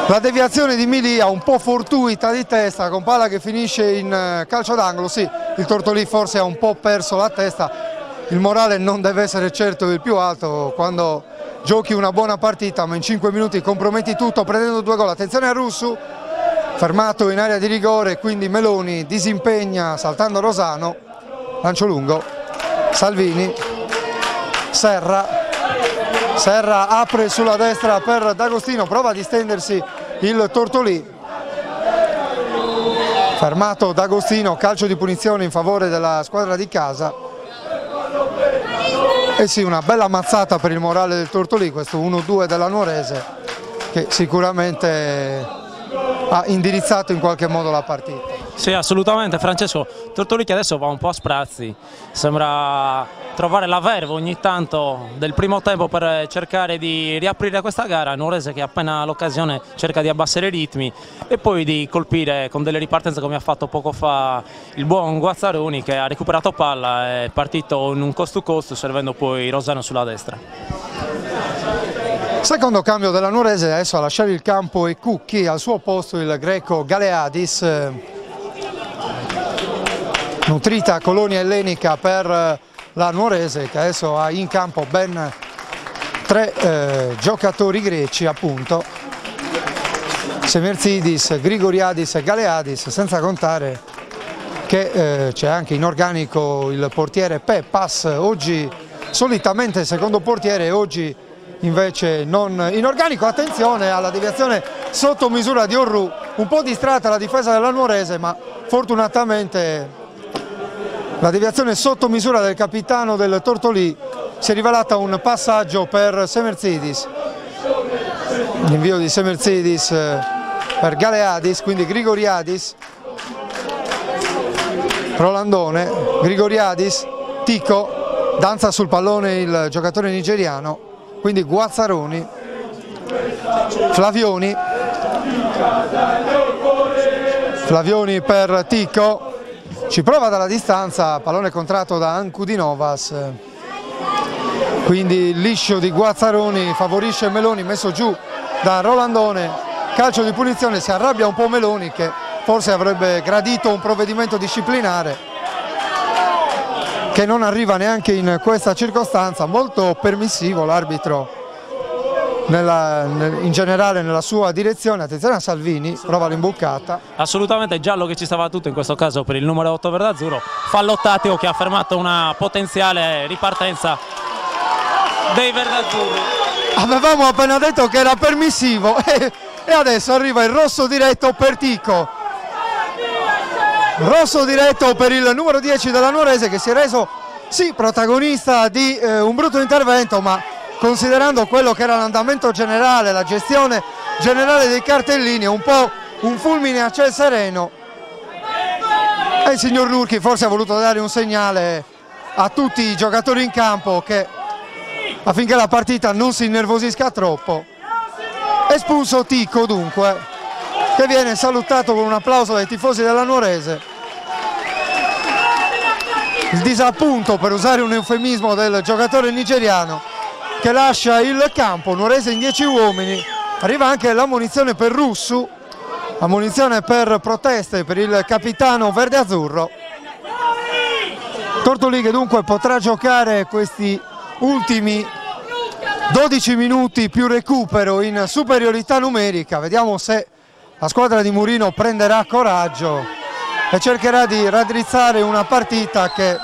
la deviazione di Milia un po' fortuita di testa con palla che finisce in calcio d'angolo. Sì, il Tortolì forse ha un po' perso la testa, il morale non deve essere certo il più alto quando giochi una buona partita, ma in 5 minuti comprometti tutto prendendo 2 gol. Attenzione a Russu, fermato in area di rigore, quindi Meloni disimpegna saltando Rosano, lancio lungo, Salvini, Serra apre sulla destra per D'Agostino, prova a distendersi il Tortolì, fermato D'Agostino, calcio di punizione in favore della squadra di casa. E sì, una bella mazzata per il morale del Tortolì, questo 1-2 della Nuorese che sicuramente ha indirizzato in qualche modo la partita. Sì, assolutamente Francesco, Tortolì che adesso va un po' a sprazzi, sembra trovare la verve ogni tanto del primo tempo per cercare di riaprire questa gara, Nuorese che appena l'occasione cerca di abbassare i ritmi e poi di colpire con delle ripartenze come ha fatto poco fa il buon Guazzaroni che ha recuperato palla e è partito in un cost to cost servendo poi Rosano sulla destra. Secondo cambio della Nuorese, adesso a lasciare il campo è Cucchi, al suo posto il greco Galeadis. Nutrita colonia ellenica per la Nuorese che adesso ha in campo ben 3 giocatori greci appunto, Semerzidis, Grigoriadis e Galeadis, senza contare che c'è anche in organico il portiere Peppas, oggi solitamente secondo portiere, oggi invece non in organico. Attenzione alla deviazione sotto misura di Orru, un po' distratta la difesa della Nuorese, ma fortunatamente la deviazione sotto misura del capitano del Tortolì si è rivelata un passaggio per Semerzidis. L'invio di Semerzidis per Galeadis, quindi Grigoriadis, Rolandone, Grigoriadis, Tico, danza sul pallone il giocatore nigeriano, quindi Guazzaroni, Flavioni per Tico, ci prova dalla distanza, pallone contratto da Ankudinovas, quindi il liscio di Guazzaroni favorisce Meloni, messo giù da Rolandone, calcio di punizione, si arrabbia un po' Meloni che forse avrebbe gradito un provvedimento disciplinare che non arriva neanche in questa circostanza. Molto permissivo l'arbitro in generale nella sua direzione. Attenzione a Salvini, prova l'imbucata. Assolutamente giallo che ci stava tutto in questo caso per il numero 8 verdazzurro, fallo tattico che ha fermato una potenziale ripartenza dei verdazzurri. Avevamo appena detto che era permissivo e adesso arriva il rosso diretto per Tico. Rosso diretto per il numero 10 della Nuorese, che si è reso sì protagonista di un brutto intervento, ma considerando quello che era l'andamento generale, la gestione generale dei cartellini, è un po' un fulmine a ciel sereno, e il signor Lurchi forse ha voluto dare un segnale a tutti i giocatori in campo che affinché la partita non si innervosisca troppo. Espulso Tico dunque, che viene salutato con un applauso dai tifosi della Nuorese. Il disappunto, per usare un eufemismo, del giocatore nigeriano che lascia il campo. Nuorese in 10 uomini, arriva anche l'ammonizione per Russu, ammonizione per proteste per il capitano verde-azzurro. Tortolì che dunque potrà giocare questi ultimi 12 minuti più recupero in superiorità numerica. Vediamo se la squadra di Murino prenderà coraggio e cercherà di raddrizzare una partita che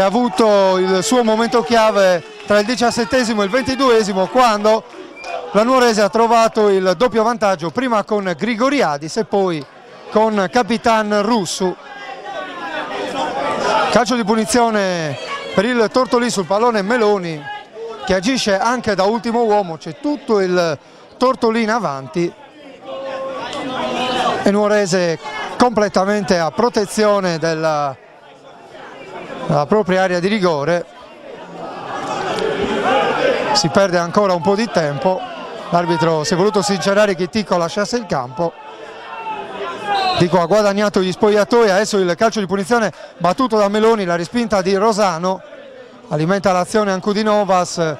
ha avuto il suo momento chiave tra il 17esimo e il 22esimo, quando la Nuorese ha trovato il doppio vantaggio, prima con Grigoriadis e poi con Capitan Russu. Calcio di punizione per il Tortolì sul pallone Meloni, che agisce anche da ultimo uomo, c'è tutto il Tortolì in avanti e Nuorese completamente a protezione della propria area di rigore. Si perde ancora un po' di tempo, l'arbitro si è voluto sincerare che Tico lasciasse il campo. Tico ha guadagnato gli spogliatoi, adesso il calcio di punizione battuto da Meloni, la respinta di Rosano, alimenta l'azione Ankudinovas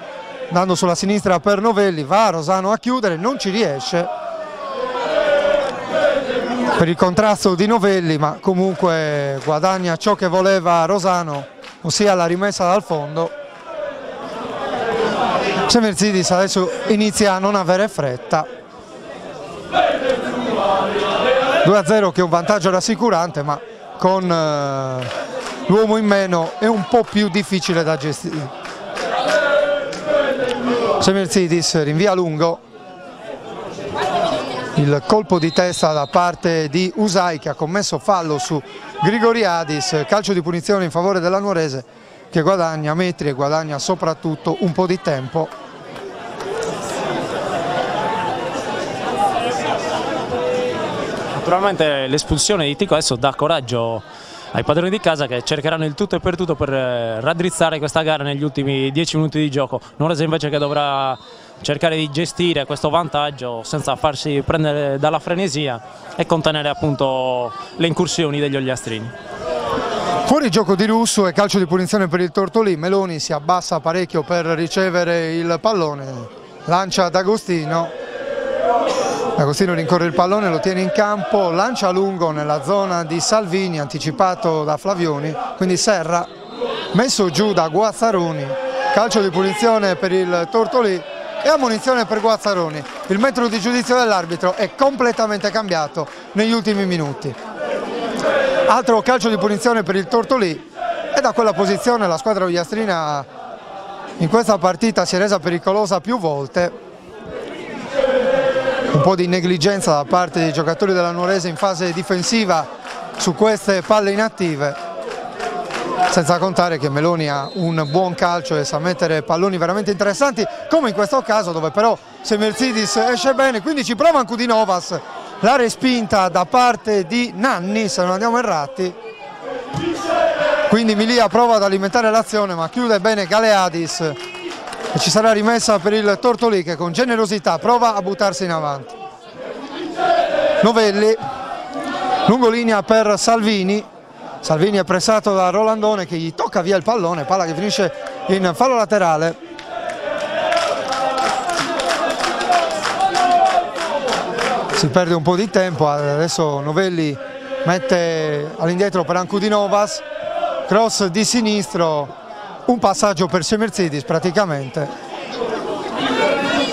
andando sulla sinistra per Novelli, va Rosano a chiudere, non ci riesce per il contrasto di Novelli, ma comunque guadagna ciò che voleva Rosano, ossia la rimessa dal fondo. Semerzidis adesso inizia a non avere fretta. 2-0 che è un vantaggio rassicurante, ma con l'uomo in meno è un po' più difficile da gestire. Semerzidis rinvia lungo, il colpo di testa da parte di Usai che ha commesso fallo su Grigoriadis, calcio di punizione in favore della Nuorese che guadagna metri e guadagna soprattutto un po' di tempo. Naturalmente l'espulsione di Tico adesso dà coraggio ai padroni di casa, che cercheranno il tutto e per tutto per raddrizzare questa gara negli ultimi 10 minuti di gioco. Nuorese invece che dovrà cercare di gestire questo vantaggio senza farsi prendere dalla frenesia e contenere appunto le incursioni degli ogliastrini. Fuori gioco di Russu e calcio di punizione per il Tortolì. Meloni si abbassa parecchio per ricevere il pallone, lancia D'Agostino. D'Agostino rincorre il pallone, lo tiene in campo, lancia a lungo nella zona di Salvini, anticipato da Flavioni, quindi Serra, messo giù da Guazzaroni, calcio di punizione per il Tortolì e ammonizione per Guazzaroni. Il metro di giudizio dell'arbitro è completamente cambiato negli ultimi minuti. Altro calcio di punizione per il Tortolì e da quella posizione la squadra ogliastrina in questa partita si è resa pericolosa più volte. Un po' di negligenza da parte dei giocatori della Nuorese in fase difensiva su queste palle inattive, senza contare che Meloni ha un buon calcio e sa mettere palloni veramente interessanti, come in questo caso, dove però Semerzidis esce bene, quindi ci prova Ancudinovas, la respinta da parte di Nanni, se non andiamo errati, quindi Milia prova ad alimentare l'azione ma chiude bene Galeadis e ci sarà rimessa per il Tortolì che con generosità prova a buttarsi in avanti. Novelli, lungolinea per Salvini. Salvini è pressato da Rolandone che gli tocca via il pallone, palla che finisce in fallo laterale. Si perde un po' di tempo, adesso Novelli mette all'indietro per Ancudinovas, cross di sinistro, un passaggio per Semerzidis praticamente,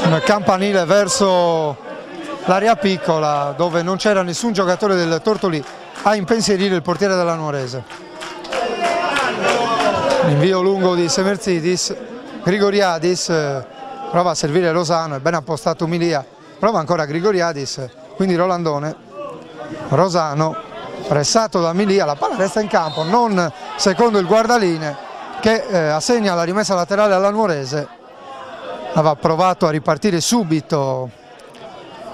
un campanile verso l'area piccola dove non c'era nessun giocatore del Tortolì a impensierire il portiere della Nuorese. Invio lungo di Semerzidis, Grigoriadis prova a servire Rosano, è ben appostato Milia, prova ancora Grigoriadis, quindi Rolandone, Rosano pressato da Milia, la palla resta in campo, non secondo il guardaline che assegna la rimessa laterale alla Nuorese. Aveva provato a ripartire subito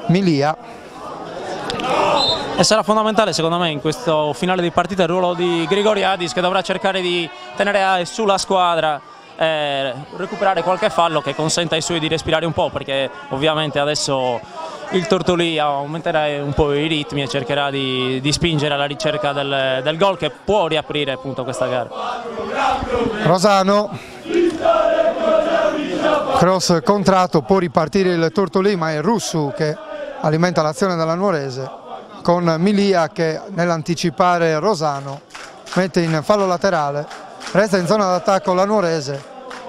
Milia. E sarà fondamentale secondo me in questo finale di partita il ruolo di Grigoriadis, che dovrà cercare di tenere sulla squadra e recuperare qualche fallo che consenta ai suoi di respirare un po', perché ovviamente adesso il Tortolì aumenterà un po' i ritmi e cercherà di spingere alla ricerca del gol che può riaprire appunto questa gara. Rosano, cross contratto, può ripartire il Tortolì ma è Russu che alimenta l'azione della Nuorese, con Milia che nell'anticipare Rosano mette in fallo laterale, resta in zona d'attacco la Nuorese,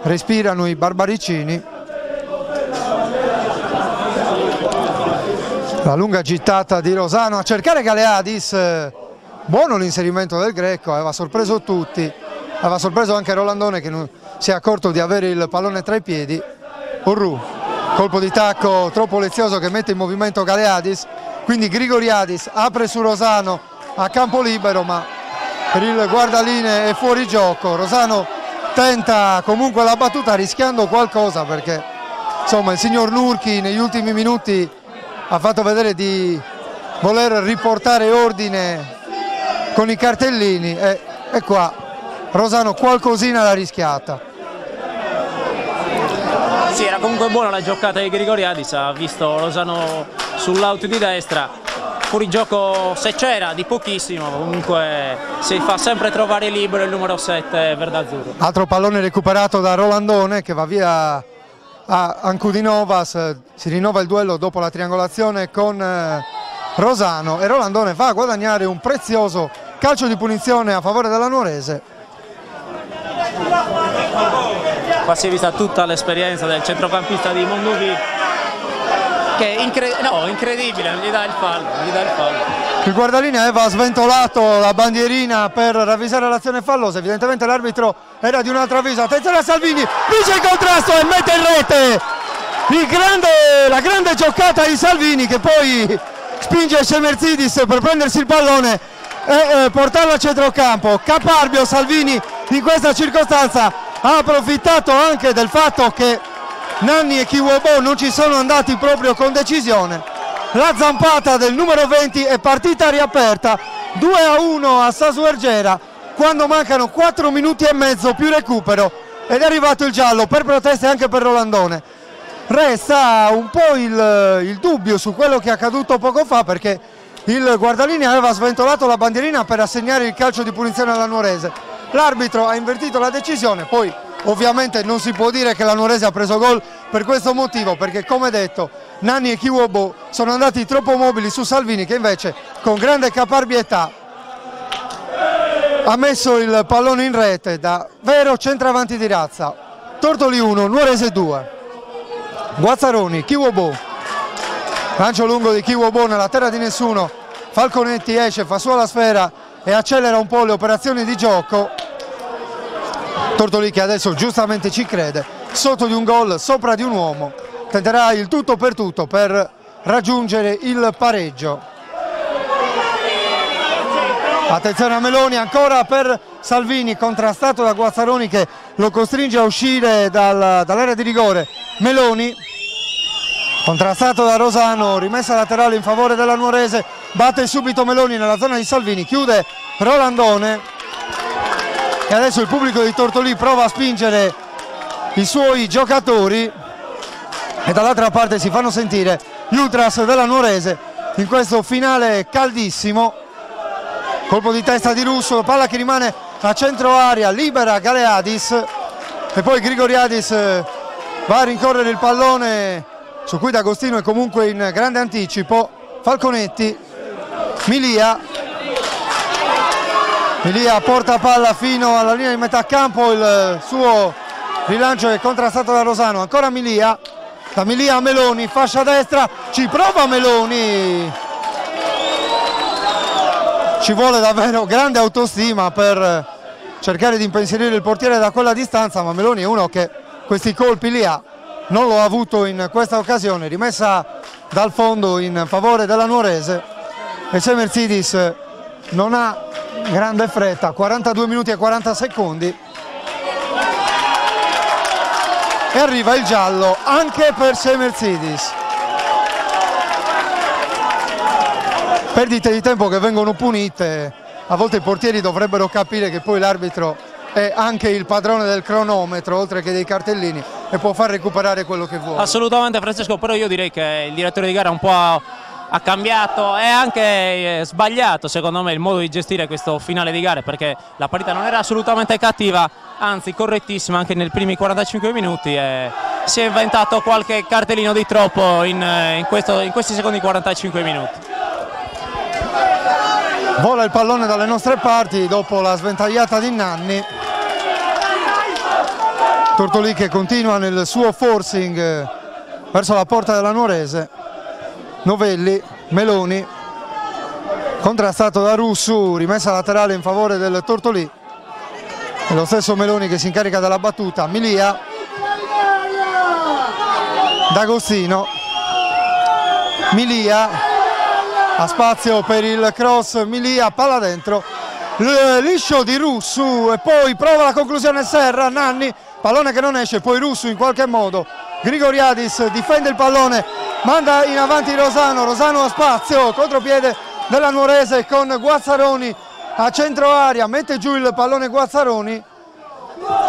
respirano i barbaricini. La lunga gittata di Rosano a cercare Galeadis, buono l'inserimento del Greco, aveva sorpreso tutti, aveva sorpreso anche Rolandone che non si è accorto di avere il pallone tra i piedi. Orru, colpo di tacco troppo lezioso che mette in movimento Galeadis, quindi Grigoriadis apre su Rosano a campo libero ma per il guardaline è fuori gioco. Rosano tenta comunque la battuta rischiando qualcosa perché insomma il signor Nurchi negli ultimi minuti ha fatto vedere di voler riportare ordine con i cartellini e qua Rosano qualcosina l'ha rischiata. Sì, era comunque buona la giocata di Grigoriadis, ha visto Rosano sull'out di destra, fuori gioco se c'era di pochissimo, comunque si fa sempre trovare libero il numero 7 verdazzurro. Altro pallone recuperato da Rolandone che va via a Ancudinovas, si rinnova il duello dopo la triangolazione con Rosano e Rolandone va a guadagnare un prezioso calcio di punizione a favore della Nuorese. Qua si è vista tutta l'esperienza del centrocampista di Mondovi che è incredibile, gli dà il fallo. Il guardaline aveva sventolato la bandierina per ravvisare l'azione fallosa, evidentemente l'arbitro era di un altro avviso. Attenzione a Salvini, vince il contrasto e mette in rete la grande giocata di Salvini che poi spinge Semerzidis per prendersi il pallone e portarlo a centrocampo. Caparbio Salvini in questa circostanza ha approfittato anche del fatto che Nanni e Kiwobo non ci sono andati proprio con decisione. La zampata del numero 20 è partita riaperta, 2-1 a Sasu Ergera quando mancano 4 minuti e mezzo più recupero ed è arrivato il giallo per proteste anche per Rolandone. Resta un po' il dubbio su quello che è accaduto poco fa perché il guardaline aveva sventolato la bandierina per assegnare il calcio di punizione alla Nuorese. L'arbitro ha invertito la decisione, poi ovviamente non si può dire che la Nuorese ha preso gol per questo motivo, perché come detto Nanni e Kiwobo sono andati troppo mobili su Salvini che invece con grande caparbietà ha messo il pallone in rete da vero centravanti di razza. Tortoli 1, Nuorese 2. Guazzaroni, Kiwobo, lancio lungo di Kiwobo nella terra di nessuno, Falconetti esce, fa sua la sfera e accelera un po' le operazioni di gioco. Tortoli che adesso giustamente ci crede, sotto di un gol, sopra di un uomo, tenterà il tutto per raggiungere il pareggio. Attenzione a Meloni ancora per Salvini, contrastato da Guazzaroni che lo costringe a uscire dall'area di rigore. Meloni, contrastato da Rosano, rimessa laterale in favore della Nuorese, batte subito Meloni nella zona di Salvini, chiude Rolandone e adesso il pubblico di Tortolì prova a spingere i suoi giocatori e dall'altra parte si fanno sentire gli ultras della Nuorese in questo finale caldissimo. Colpo di testa di Russo, palla che rimane a centro area, libera Galeadis e poi Grigoriadis va a rincorrere il pallone su cui D'Agostino è comunque in grande anticipo. Falconetti, Milia porta palla fino alla linea di metà campo, il suo rilancio è contrastato da Rosano, ancora Milia, da Milia a Meloni, fascia destra, ci prova Meloni. Ci vuole davvero grande autostima per cercare di impensierire il portiere da quella distanza, ma Meloni è uno che questi colpi li ha, non lo ha avuto in questa occasione. Rimessa dal fondo in favore della Nuorese e Semersidis non ha grande fretta, 42 minuti e 40 secondi e arriva il giallo anche per Semersidis. Perdite di tempo che vengono punite, a volte i portieri dovrebbero capire che poi l'arbitro è anche il padrone del cronometro oltre che dei cartellini e può far recuperare quello che vuole. Assolutamente Francesco, però io direi che il direttore di gara un po' ha cambiato e anche sbagliato secondo me il modo di gestire questo finale di gare, perché la partita non era assolutamente cattiva, anzi correttissima anche nei primi 45 minuti e si è inventato qualche cartellino di troppo in questi secondi 45 minuti. Vola il pallone dalle nostre parti dopo la sventagliata di Nanni. Tortolì che continua nel suo forcing verso la porta della Nuorese. Novelli, Meloni, contrastato da Russu, rimessa laterale in favore del Tortolì. E lo stesso Meloni che si incarica della battuta. Milia, D'Agostino, Milia. Ha spazio per il cross, Milia, palla dentro, liscio di Russu e poi prova la conclusione Serra, Nanni, pallone che non esce, poi Russu in qualche modo, Grigoriadis difende il pallone, manda in avanti Rosano, Rosano ha spazio, contropiede della Nuorese con Guazzaroni a centro area, mette giù il pallone Guazzaroni,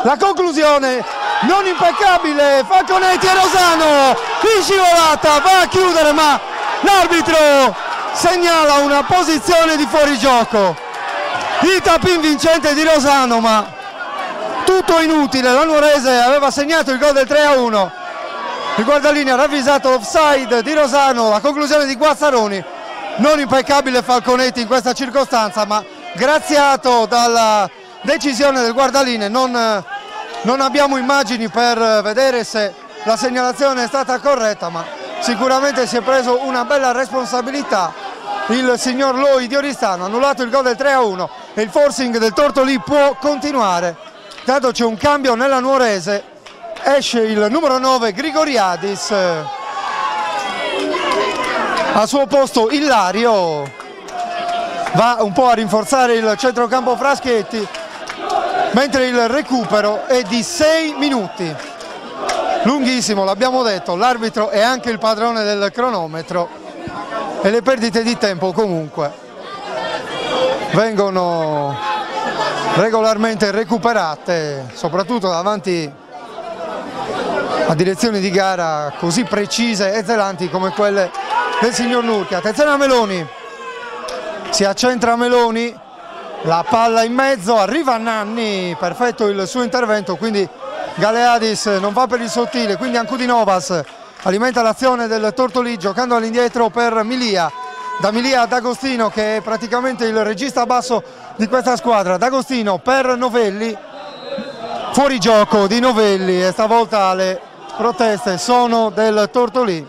la conclusione non impeccabile, Falconetti e Rosano, in scivolata, va a chiudere ma l'arbitro segnala una posizione di fuorigioco, il tapin vincente di Rosano ma tutto inutile, la Nuorese aveva segnato il gol del 3-1, il guardalinea ha ravvisato l'offside di Rosano, la conclusione di Guazzaroni, non impeccabile Falconetti in questa circostanza ma graziato dalla decisione del guardalinea, non abbiamo immagini per vedere se la segnalazione è stata corretta ma sicuramente si è preso una bella responsabilità il signor Loi di Oristano, ha annullato il gol del 3-1 e il forcing del Tortolì può continuare. Intanto c'è un cambio nella Nuorese, esce il numero 9 Grigoriadis, al suo posto Ilario, va un po' a rinforzare il centrocampo Fraschetti, mentre il recupero è di 6 minuti. Lunghissimo, l'abbiamo detto, l'arbitro è anche il padrone del cronometro e le perdite di tempo comunque vengono regolarmente recuperate, soprattutto davanti a direzioni di gara così precise e zelanti come quelle del signor Nurchi. Attenzione a Meloni, si accentra Meloni, la palla in mezzo, arriva Nanni, perfetto il suo intervento, quindi Galeadis non va per il sottile, quindi Ancudinovas alimenta l'azione del Tortolì giocando all'indietro per Milia, da Milia ad Agostino che è praticamente il regista basso di questa squadra, D'Agostino per Novelli, fuorigioco di Novelli e stavolta le proteste sono del Tortolì.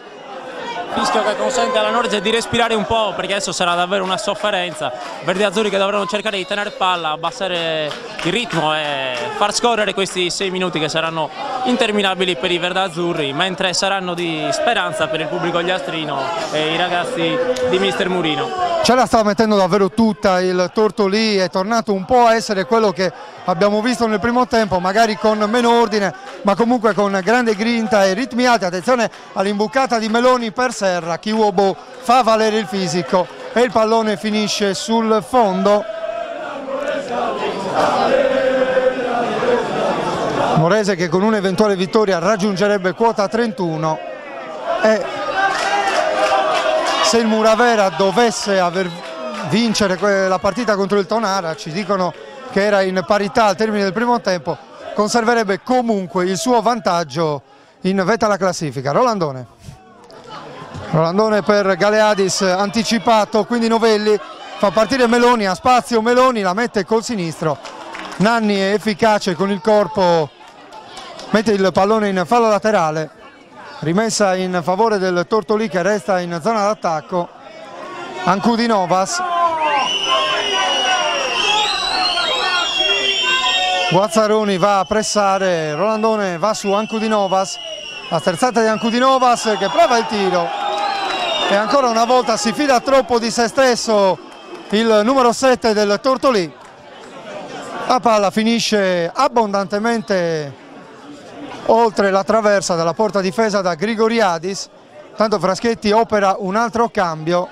Fischio che consente alla Norge di respirare un po', perché adesso sarà davvero una sofferenza. Verdi azzurri che dovranno cercare di tenere palla, abbassare il ritmo e far scorrere questi 6 minuti che saranno interminabili per i verdazzurri, mentre saranno di speranza per il pubblico gliastrino e i ragazzi di mister Murino. Ce la sta mettendo davvero tutta il Tortolì, è tornato un po' a essere quello che abbiamo visto nel primo tempo, magari con meno ordine, ma comunque con grande grinta e ritmi alti. Attenzione all'imbucata di Meloni per Serra, Kiwobo fa valere il fisico e il pallone finisce sul fondo. Morese che con un'eventuale vittoria raggiungerebbe quota 31 e se il Muravera dovesse vincere la partita contro il Tonara, ci dicono che era in parità al termine del primo tempo, conserverebbe comunque il suo vantaggio in vetta alla classifica. Rolandone per Galeadis anticipato, quindi Novelli fa partire Meloni, a spazio Meloni, la mette col sinistro, Nanni è efficace con il corpo, mette il pallone in fallo laterale, rimessa in favore del Tortolì che resta in zona d'attacco. Ancudinovas, Guazzaroni va a pressare, Rolandone va su Ancudinovas, la sterzata di Ancudinovas che prova il tiro e ancora una volta si fida troppo di se stesso il numero 7 del Tortolì. La palla finisce abbondantemente oltre la traversa della porta difesa da Grigoriadis, tanto Fraschetti opera un altro cambio.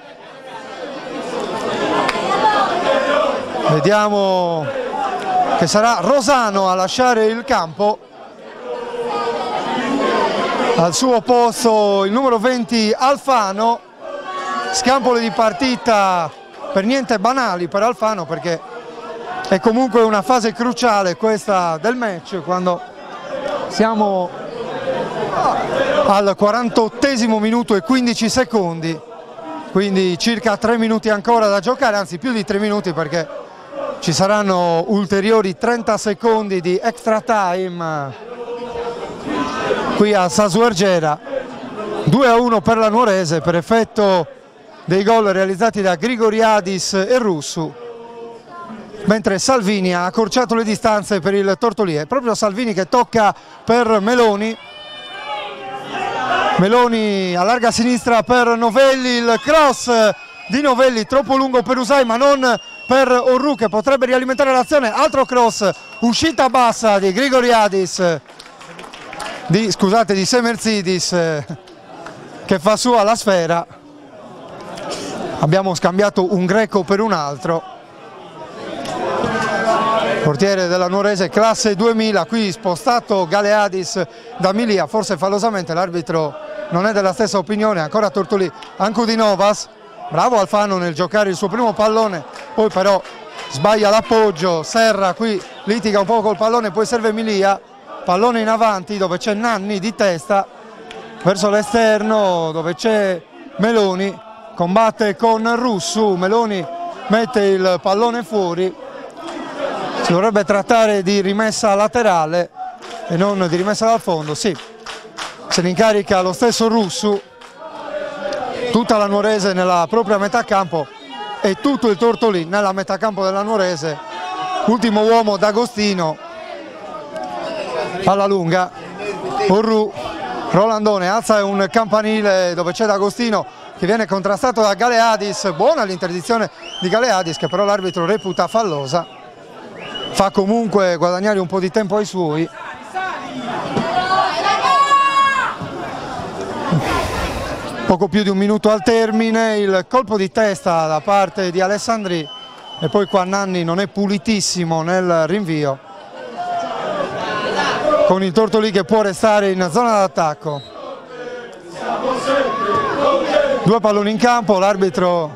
Vediamo che sarà Rosano a lasciare il campo, al suo posto il numero 20 Alfano. Scampoli di partita per niente banali per Alfano, perché è comunque una fase cruciale questa del match, quando siamo al 48esimo minuto e 15 secondi, quindi circa 3 minuti ancora da giocare, anzi più di 3 minuti, perché ci saranno ulteriori 30 secondi di extra time qui a Sasuergera. 2-1 per la Nuorese per effetto dei gol realizzati da Grigoriadis e Russu, mentre Salvini ha accorciato le distanze per il Tortolì. È proprio Salvini che tocca per Meloni. Meloni allarga a sinistra per Novelli, il cross di Novelli troppo lungo per Usai ma non per Orru che potrebbe rialimentare l'azione. Altro cross, uscita bassa di Grigoriadis, di Semerzidis che fa sua la sfera. Abbiamo scambiato un greco per un altro. Portiere della Nuorese classe 2000, qui spostato Galeadis da Milia, forse fallosamente l'arbitro non è della stessa opinione. Ancora Tortolì, Ancudinovas, bravo Alfano nel giocare il suo primo pallone, poi però sbaglia l'appoggio. Serra qui litiga un po' col pallone, poi serve Milia, pallone in avanti dove c'è Nanni di testa verso l'esterno dove c'è Meloni, combatte con Russu, Meloni mette il pallone fuori. Si dovrebbe trattare di rimessa laterale e non di rimessa dal fondo, sì, se ne incarica lo stesso Russu. Tutta la Nuorese nella propria metà campo e tutto il Tortolì nella metà campo della Nuorese. Ultimo uomo D'Agostino, palla lunga, Orru, Rolandone alza un campanile dove c'è D'Agostino che viene contrastato da Galeadis. Buona l'interdizione di Galeadis che però l'arbitro reputa fallosa, fa comunque guadagnare un po' di tempo ai suoi. Poco più di un minuto al termine, il colpo di testa da parte di Alessandri e poi qua Nanni non è pulitissimo nel rinvio, con il Tortolì che può restare in zona d'attacco. 2 palloni in campo, l'arbitro,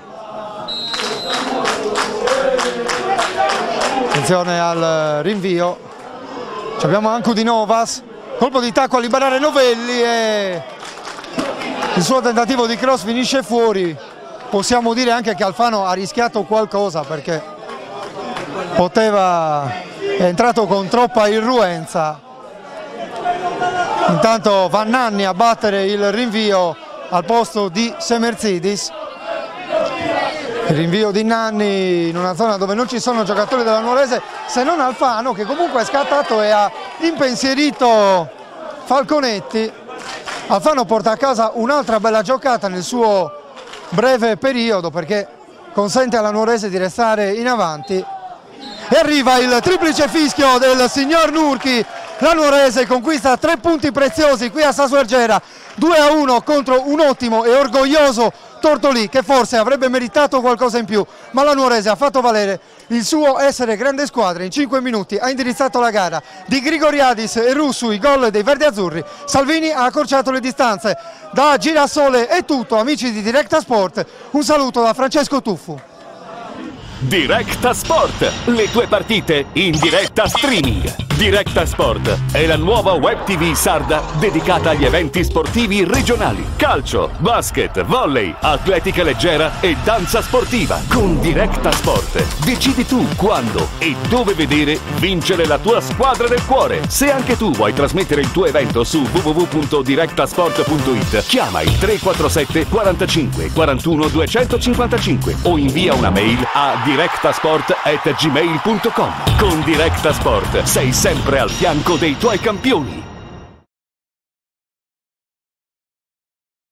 attenzione al rinvio, abbiamo Ancudinovas, colpo di tacco a liberare Novelli e il suo tentativo di cross finisce fuori. Possiamo dire anche che Alfano ha rischiato qualcosa perché poteva è entrato con troppa irruenza. Intanto Vannanni a battere il rinvio al posto di Semerzidis. Il rinvio di Nanni in una zona dove non ci sono giocatori della Nuorese se non Alfano, che comunque è scattato e ha impensierito Falconetti. Alfano porta a casa un'altra bella giocata nel suo breve periodo, perché consente alla Nuorese di restare in avanti. E arriva il triplice fischio del signor Nurchi. La Nuorese conquista 3 punti preziosi qui a Sassuergera, 2-1 contro un ottimo e orgoglioso Tortolì, che forse avrebbe meritato qualcosa in più, ma la Nuorese ha fatto valere il suo essere grande squadra. In 5 minuti ha indirizzato la gara. Di Grigoriadis e Russu i gol dei verdiazzurri. Salvini ha accorciato le distanze. Da Girasole è tutto, amici di Directa Sport. Un saluto da Francesco Tuffu. Directa Sport, le tue partite in diretta streaming. Directa Sport è la nuova web TV sarda dedicata agli eventi sportivi regionali. Calcio, basket, volley, atletica leggera e danza sportiva. Con Directa Sport decidi tu quando e dove vedere vincere la tua squadra del cuore. Se anche tu vuoi trasmettere il tuo evento su www.directasport.it, chiama il 347 45 41 255 o invia una mail a directasport@gmail.com. Con Directa Sport sei sempre al fianco dei tuoi campioni.